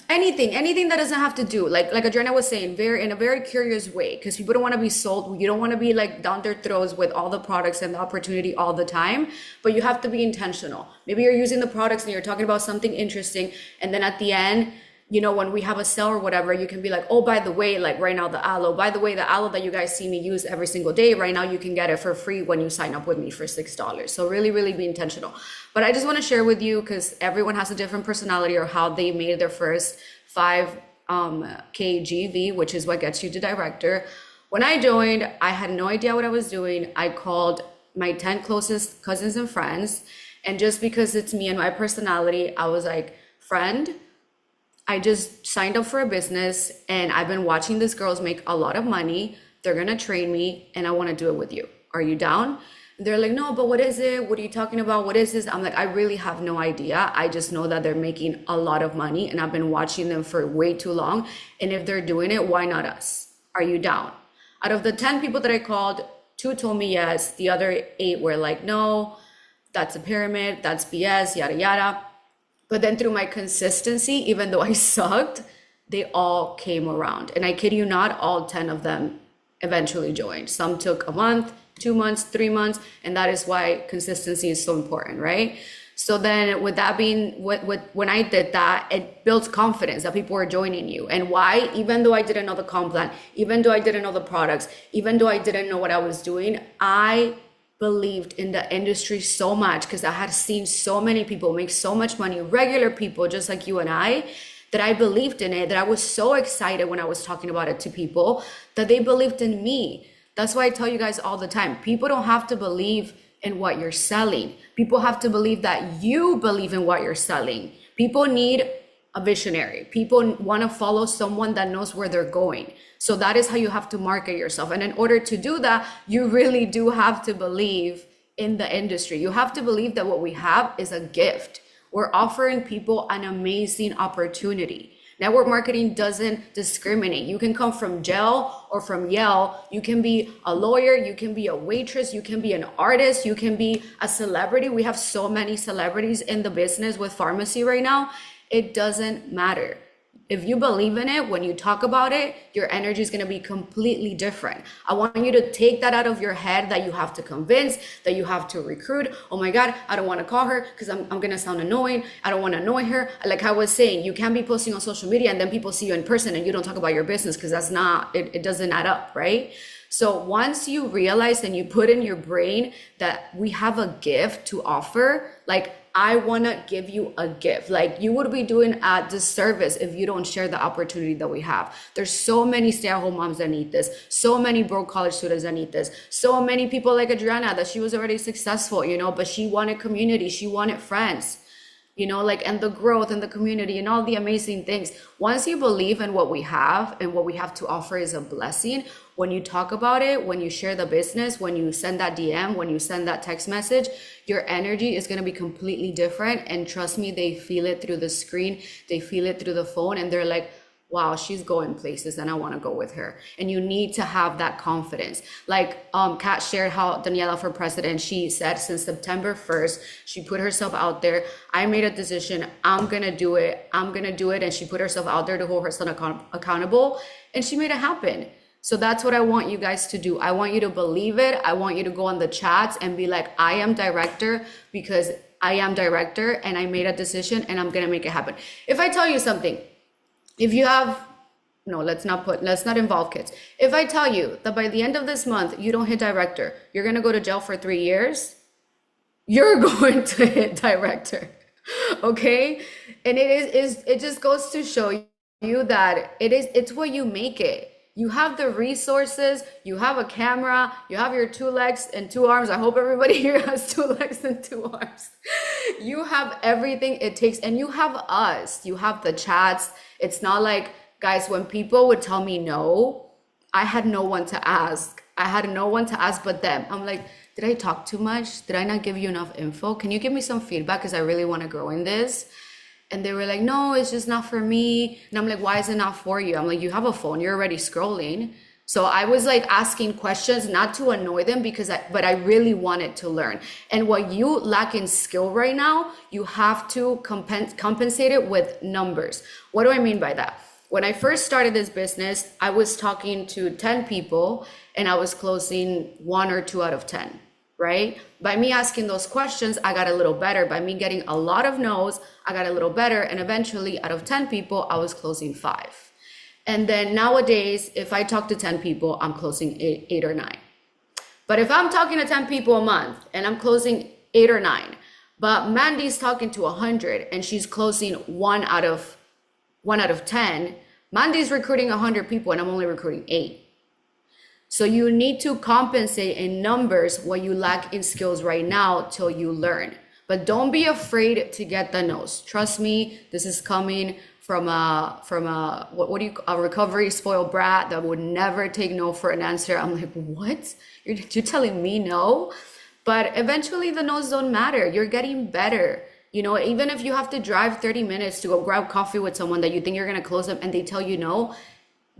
anything that doesn't have to do like Adriana was saying, very in a very curious way, because people don't want to be sold. You don't want to be like down their throats with all the products and the opportunity all the time, but you have to be intentional. Maybe you're using the products and you're talking about something interesting, and then at the end, when we have a sale or whatever, you can be like, oh, by the way, like right now, the aloe, by the way, the aloe that you guys see me use every single day, right now you can get it for free when you sign up with me for $6. So really, really be intentional. But I just want to share with you, because everyone has a different personality or how they made their first 5K GV, which is what gets you to director. When I joined, I had no idea what I was doing. I called my 10 closest cousins and friends. And just because it's me and my personality, I was like, friend, I just signed up for a business and I've been watching these girls make a lot of money. They're gonna train me and I wanna do it with you. Are you down? They're like, no, but what is it? What are you talking about? What is this? I'm like, I really have no idea. I just know that they're making a lot of money and I've been watching them for way too long. And if they're doing it, why not us? Are you down? Out of the 10 people that I called, 2 told me yes. The other 8 were like, no, that's a pyramid, that's BS, yada, yada. But then through my consistency, even though I sucked, they all came around. And I kid you not, all 10 of them eventually joined. Some took a month, 2 months, 3 months. And that is why consistency is so important, right? So then with that being, when I did that, it builds confidence that people are joining you. And why? Even though I didn't know the comp plan, even though I didn't know the products, even though I didn't know what I was doing, I believed in the industry so much because I had seen so many people make so much money, regular people just like you and I, that I believed in it, that I was so excited when I was talking about it to people, that they believed in me. That's why I tell you guys all the time, people don't have to believe in what you're selling. People have to believe that you believe in what you're selling. People need a visionary. People want to follow someone that knows where they're going. So that is how you have to market yourself. And in order to do that, you really do have to believe in the industry. You have to believe that what we have is a gift. We're offering people an amazing opportunity. Network marketing doesn't discriminate. You can come from Gel or from Yale. You can be a lawyer. You can be a waitress. You can be an artist. You can be a celebrity. We have so many celebrities in the business with pharmacy right now. It doesn't matter. If you believe in it, when you talk about it, your energy is going to be completely different. I want you to take that out of your head that you have to convince, that you have to recruit. Oh my God, I don't want to call her because I'm going to sound annoying. I don't want to annoy her. Like I was saying, you can't be posting on social media and then people see you in person and you don't talk about your business because that's not, it doesn't add up, right? So once you realize and you put in your brain that we have a gift to offer, like I want to give you a gift. Like you would be doing a disservice if you don't share the opportunity that we have. There's so many stay-at-home moms that need this. So many broke college students that need this. So many people like Adriana that she was already successful, but she wanted community. She wanted friends, and the growth and the community and all the amazing things. Once you believe in what we have and what we have to offer is a blessing, when you talk about it, when you share the business, when you send that DM, when you send that text message, your energy is going to be completely different. And trust me, they feel it through the screen. They feel it through the phone. And they're like, wow, she's going places and I want to go with her. And you need to have that confidence. Like Kat shared how Daniela for president, she said since September 1st, she put herself out there. I made a decision. I'm going to do it. I'm going to do it. And she put herself out there to hold herself accountable. And she made it happen. So that's what I want you guys to do. I want you to believe it. I want you to go on the chats and be like, I am director because I am director and I made a decision and I'm going to make it happen. If I tell you something, if you have, no, let's not involve kids. If I tell you that by the end of this month, you don't hit director, you're going to go to jail for 3 years, you're going to hit director. Okay. And it just goes to show you that it's what you make it. You have the resources, you have a camera, you have your 2 legs and 2 arms. I hope everybody here has 2 legs and 2 arms. You have everything it takes, and you have us. You have the chats. It's not like, guys, when people would tell me no, I had no one to ask. I had no one to ask but them. I'm like, did I talk too much? Did I not give you enough info? Can you give me some feedback? Because I really want to grow in this. And they were like, no, it's just not for me. And I'm like, why is it not for you? I'm like, you have a phone, you're already scrolling. So I was like asking questions, not to annoy them but I really wanted to learn. And what you lack in skill right now, you have to compensate it with numbers. What do I mean by that? When I first started this business, I was talking to 10 people and I was closing 1 or 2 out of 10, right? By me asking those questions, I got a little better. By me getting a lot of no's, I got a little better. And eventually, out of 10 people, I was closing 5. And then nowadays, if I talk to 10 people, I'm closing eight or 9. But if I'm talking to 10 people a month and I'm closing 8 or 9, but Mandy's talking to 100 and she's closing 1 out of 10, Mandy's recruiting 100 people and I'm only recruiting 8. So you need to compensate in numbers what you lack in skills right now till you learn. But don't be afraid to get the no's. Trust me, this is coming from a what do you, a recovery spoiled brat that would never take no for an answer. I'm like, what? You're telling me no? But eventually the no's don't matter. You're getting better. You know, even if you have to drive 30 minutes to go grab coffee with someone that you think you're gonna close them and they tell you no,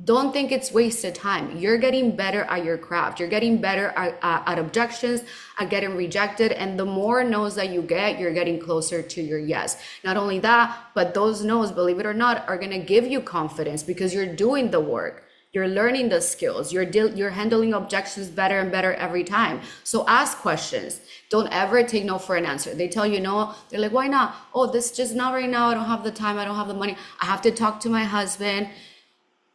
don't think it's wasted time. You're getting better at your craft. You're getting better at objections, at getting rejected. And the more no's that you get, you're getting closer to your yes. Not only that, but those no's, believe it or not, are going to give you confidence because you're doing the work. You're learning the skills. You're handling objections better and better every time. So ask questions. Don't ever take no for an answer. They tell you no. They're like, why not? Oh, this just not right now. I don't have the time. I don't have the money. I have to talk to my husband.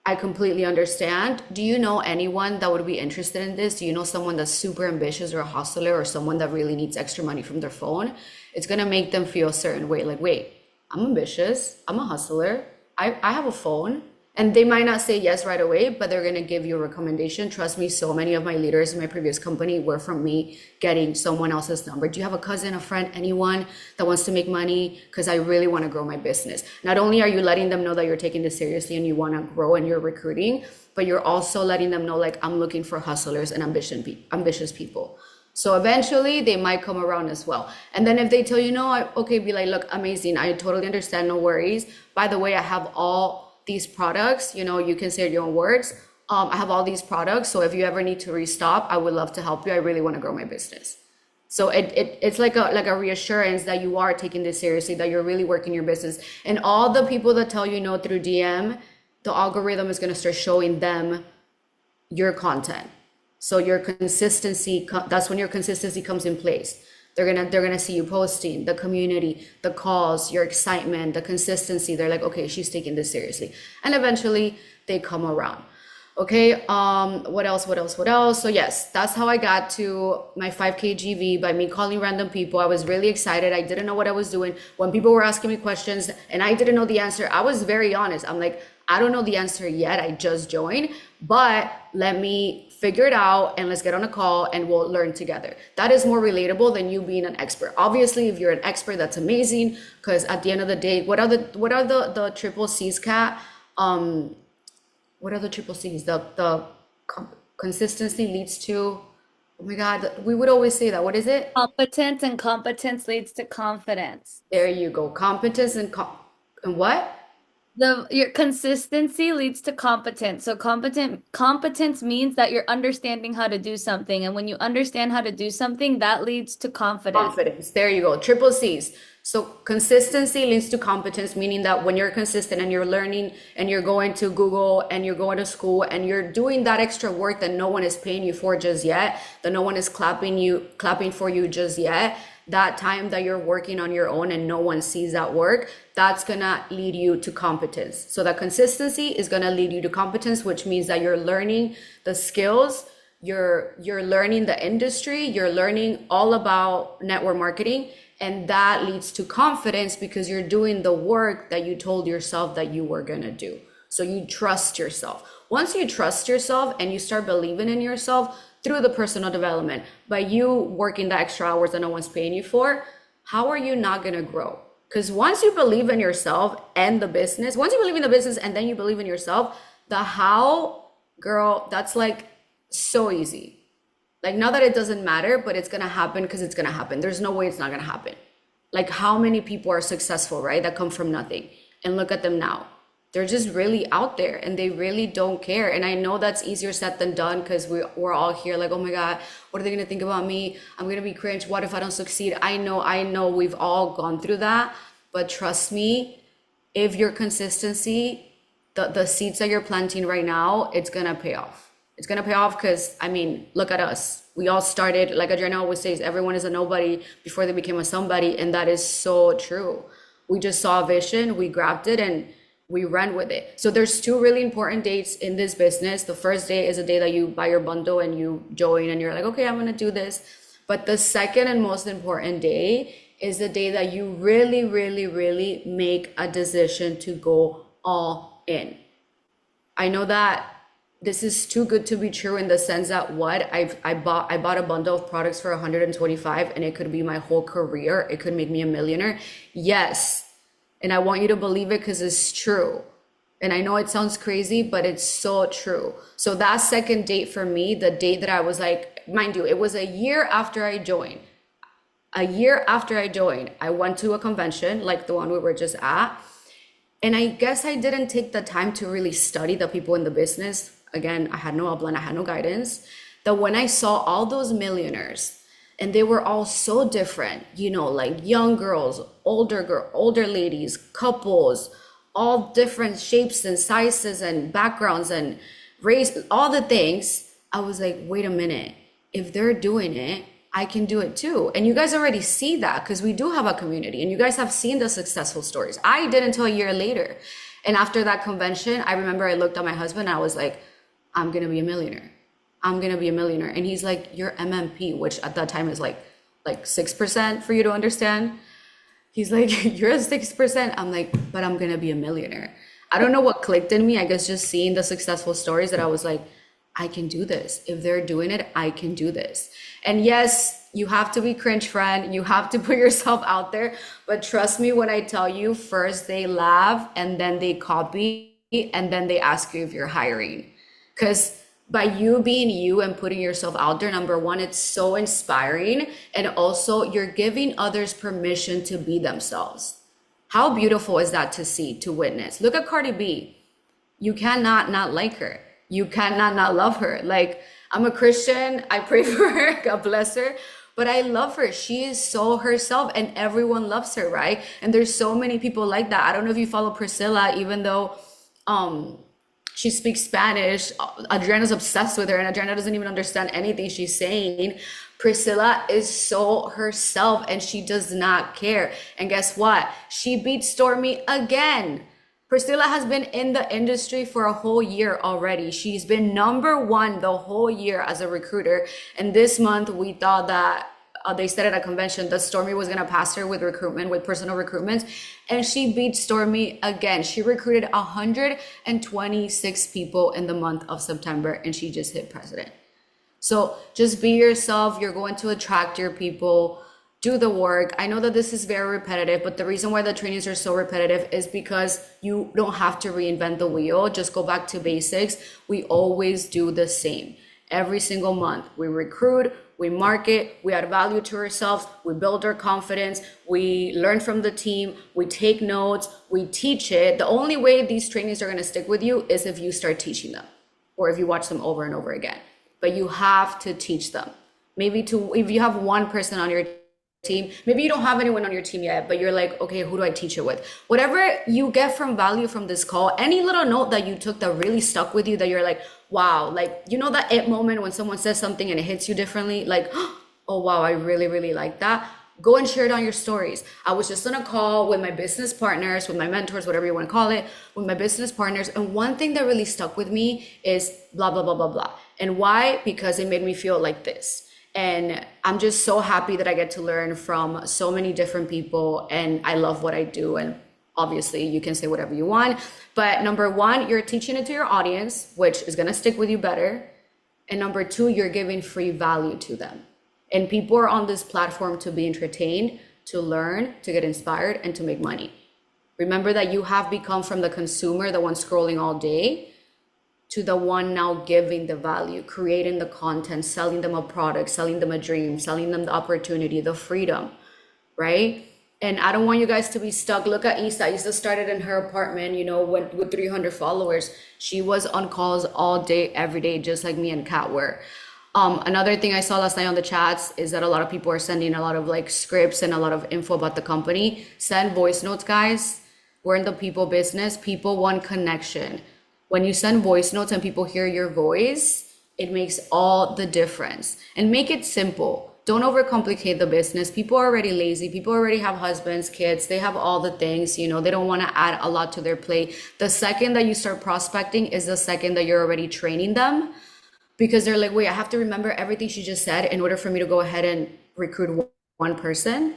I completely understand. Do you know anyone that would be interested in this? Do you know someone that's super ambitious or a hustler or someone that really needs extra money from their phone? It's going to make them feel a certain way. Like, wait, I'm ambitious. I'm a hustler. I have a phone. And they might not say yes right away, but they're going to give you a recommendation. Trust me, so many of my leaders in my previous company were from me getting someone else's number. Do you have a cousin, a friend, anyone that wants to make money? Because I really want to grow my business. Not only are you letting them know that you're taking this seriously and you want to grow and you're recruiting, but you're also letting them know, like, I'm looking for hustlers and ambitious people. So eventually they might come around as well. And then if they tell you no, okay, be like, look, amazing. I totally understand. No worries. By the way, I have all these products, you know, you can say your own words. I have all these products. So if you ever need to restock, I would love to help you. I really want to grow my business. So it's like a reassurance that you are taking this seriously, that you're really working your business. And all the people that tell you no through DM, the algorithm is going to start showing them your content. So your consistency, that's when your consistency comes in place. They're gonna see you posting, the community, the calls, your excitement, the consistency. They're like, okay, she's taking this seriously. And eventually they come around. Okay, what else? So yes, that's how I got to my 5K GV, by me calling random people. I was really excited. I didn't know what I was doing. When people were asking me questions and I didn't know the answer, I was very honest. I'm like, I don't know the answer yet. I just joined, but let me figure it out and let's get on a call and we'll learn together. That is more relatable than you being an expert. Obviously, if you're an expert, that's amazing, because at the end of the day, what are the triple C's, Kat? What are the triple C's? The consistency leads to, oh my God, we would always say that. What is it? Competence, and competence leads to confidence. There you go. Competence and what? Your consistency leads to competence. So competence means that you're understanding how to do something. And when you understand how to do something, that leads to confidence. Confidence. There you go. Triple C's. So consistency leads to competence, meaning that when you're consistent and you're learning and you're going to Google and you're going to school and you're doing that extra work that no one is paying you for just yet, that no one is clapping for you just yet, that time that you're working on your own and no one sees that work, that's gonna lead you to competence. So that consistency is gonna lead you to competence, which means that you're learning the skills, you're learning the industry, you're learning all about network marketing, and that leads to confidence because you're doing the work that you told yourself that you were gonna do. So you trust yourself. Once you trust yourself and you start believing in yourself, through the personal development, by you working the extra hours that no one's paying you for, how are you not gonna grow? Because once you believe in yourself and the business, once you believe in the business and then you believe in yourself, the how, girl, that's like so easy. Like, not that it doesn't matter, but it's gonna happen because it's gonna happen. There's no way it's not gonna happen. Like, how many people are successful, right? That come from nothing. And look at them now. they're just really out there and they really don't care. And I know that's easier said than done because we're all here like, oh my God, what are they gonna think about me? I'm gonna be cringe. What if I don't succeed? I know we've all gone through that, but trust me, if your consistency, the seeds that you're planting right now, it's gonna pay off. It's gonna pay off because I mean, look at us. We all started, like Adriana always says, everyone is a nobody before they became a somebody, and that is so true. We just saw a vision, we grabbed it, and we ran with it. So there's two really important dates in this business. The first day is a day that you buy your bundle and you join and you're like, okay, I'm gonna do this. But the second and most important day is the day that you really, really, really make a decision to go all in. I know that this is too good to be true in the sense that I bought a bundle of products for 125 and it could be my whole career. It could make me a millionaire. Yes. And I want you to believe it because it's true. And I know it sounds crazy, but it's so true. So that second date for me, the date that I was like, mind you, it was a year after I joined. A year after I joined, I went to a convention like the one we were just at. And I guess I didn't take the time to really study the people in the business. Again, I had no upline, I had no guidance. That when I saw all those millionaires, and they were all so different, you know, like young girls, older ladies, couples, all different shapes and sizes and backgrounds and race, all the things. I was like, wait a minute, if they're doing it, I can do it too. And you guys already see that because we do have a community and you guys have seen the successful stories. I did until a year later. And after that convention, I remember I looked at my husband and I was like, I'm going to be a millionaire. I'm going to be a millionaire. And he's like, you're MMP, which at that time is like 6% for you to understand. He's like, you're a 6%. I'm like, but I'm going to be a millionaire. I don't know what clicked in me. I guess just seeing the successful stories that I was like, I can do this. If they're doing it, I can do this. And yes, you have to be cringe, friend. You have to put yourself out there. But trust me when I tell you, first they laugh and then they copy and then they ask you if you're hiring. Because by you being you and putting yourself out there, number one, it's so inspiring. And also you're giving others permission to be themselves. How beautiful is that to see, to witness? Look at Cardi B. You cannot not like her. You cannot not love her. Like, I'm a Christian. I pray for her. God bless her. But I love her. She is so herself and everyone loves her, right? And there's so many people like that. I don't know if you follow Priscilla, even though she speaks Spanish. Adriana's obsessed with her and Adriana doesn't even understand anything she's saying. Priscilla is so herself and she does not care. And guess what? She beat Stormy again. Priscilla has been in the industry for a whole year already. She's been #1 the whole year as a recruiter. And this month we thought that they said at a convention that Stormy was gonna pass her with recruitment, with personal recruitment. And she beat Stormy again. She recruited 126 people in the month of September and she just hit president. So just be yourself. You're going to attract your people. Do the work. I know that this is very repetitive, but the reason why the trainings are so repetitive is because you don't have to reinvent the wheel. Just go back to basics. We always do the same. Every single month, we recruit, we market, we add value to ourselves, we build our confidence, we learn from the team, we take notes, we teach it. The only way these trainings are going to stick with you is if you start teaching them or if you watch them over and over again. But you have to teach them. Maybe if you have one person on your team, maybe you don't have anyone on your team yet, but you're like, okay, who do I teach it with? Whatever you get from value from this call, any little note that you took that really stuck with you, that you're like, wow, like, you know, that it moment when someone says something and it hits you differently, like, oh wow, I really, really like that. Go and share it on your stories. I was just on a call with my business partners, with my mentors, whatever you want to call it, with my business partners. And one thing that really stuck with me is blah, blah, blah, blah, blah. And why? Because it made me feel like this. And I'm just so happy that I get to learn from so many different people and I love what I do. And obviously you can say whatever you want, but number one, you're teaching it to your audience, which is going to stick with you better. And number two, you're giving free value to them. And people are on this platform to be entertained, to learn, to get inspired, and to make money. Remember that you have become from the consumer, the one scrolling all day, to the one now giving the value, creating the content, selling them a product, selling them a dream, selling them the opportunity, the freedom, right? And I don't want you guys to be stuck. Look at Isa. Isa started in her apartment, with 300 followers. She was on calls all day, every day, just like me and Kat were. Another thing I saw last night on the chats is that a lot of people are sending a lot of like scripts and a lot of info about the company. Send voice notes, guys. We're in the people business. People want connection. When you send voice notes and people hear your voice, it makes all the difference. And make it simple. Don't overcomplicate the business. People are already lazy. People already have husbands, kids. They have all the things, they don't want to add a lot to their plate. The second that you start prospecting is the second that you're already training them because they're like, wait, I have to remember everything she just said in order for me to go ahead and recruit one person.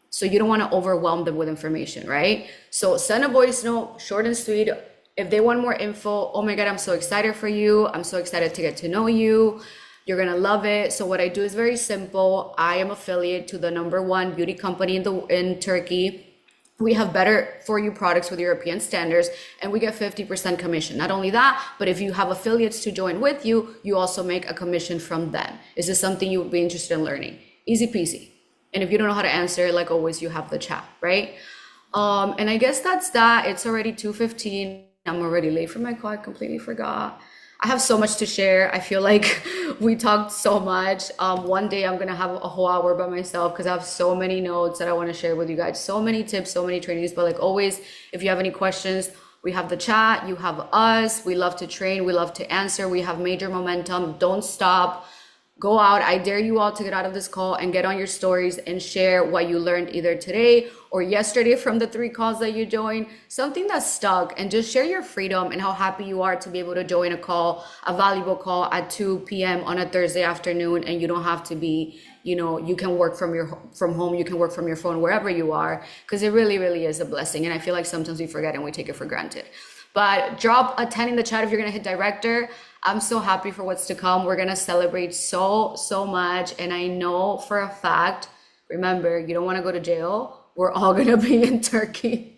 So you don't want to overwhelm them with information, right? So send a voice note, short and sweet. If they want more info, oh my God, I'm so excited for you. I'm so excited to get to know you. You're gonna love it. So what I do is very simple. I am affiliate to the #1 beauty company in Turkey. We have better for you products with European standards, and we get 50% commission. Not only that, but if you have affiliates to join with you, you also make a commission from them. Is this something you would be interested in learning? Easy peasy. And if you don't know how to answer, like always, you have the chat, right? And I guess that's that. It's already 2:15. I'm already late for my call. I completely forgot. I have so much to share. I feel like we talked so much. One day I'm gonna have a whole hour by myself because I have so many notes that I want to share with you guys. So many tips, so many trainings. But like always, if you have any questions, we have the chat, you have us. We love to train, we love to answer. We have major momentum. Don't stop. Go out. I dare you all to get out of this call and get on your stories and share what you learned either today or yesterday from the 3 calls that you joined, something that stuck, and just share your freedom and how happy you are to be able to join a call, a valuable call at 2 p.m. on a Thursday afternoon, and you don't have to be, you can work from home, you can work from your phone, wherever you are, because it really, really is a blessing. And I feel like sometimes we forget and we take it for granted. But drop a 10 in the chat if you're gonna hit director. I'm so happy for what's to come. We're gonna celebrate so, so much. And I know for a fact, remember, you don't wanna go to jail. We're all gonna be in Turkey.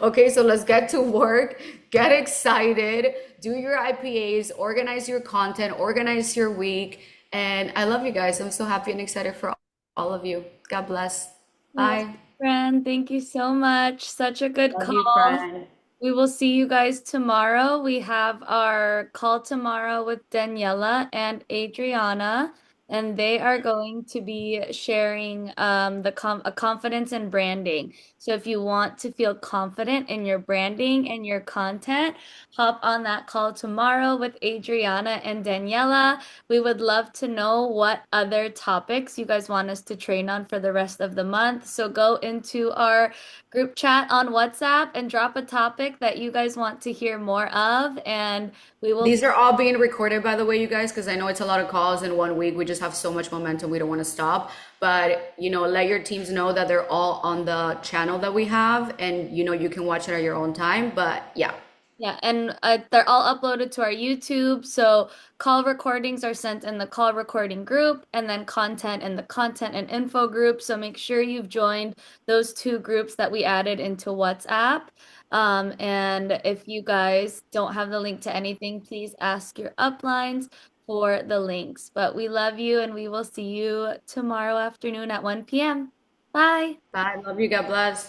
Okay, so let's get to work, get excited, do your IPAs, organize your content, organize your week. And I love you guys. I'm so happy and excited for all of you. God bless. Yes, Bye. friend, thank you so much. Such a good Love you, call. friend. We will see you guys tomorrow. We have our call tomorrow with Daniela and Adriana, and they are going to be sharing a confidence in branding. So if you want to feel confident in your branding and your content, hop on that call tomorrow with Adriana and Daniela. We would love to know what other topics you guys want us to train on for the rest of the month. So go into our group chat on WhatsApp and drop a topic that you guys want to hear more of, and we will. These are all being recorded, by the way, you guys, because I know it's a lot of calls in one week. We just have so much momentum. We don't want to stop. But, let your teams know that they're all on the channel that we have, and, you can watch it at your own time. But yeah. Yeah, and they're all uploaded to our YouTube. So call recordings are sent in the call recording group, and then content in the content and info group. So make sure you've joined those 2 groups that we added into WhatsApp. And if you guys don't have the link to anything, please ask your uplines for the links. But we love you, and we will see you tomorrow afternoon at 1 p.m. Bye. Bye. Love you. God bless.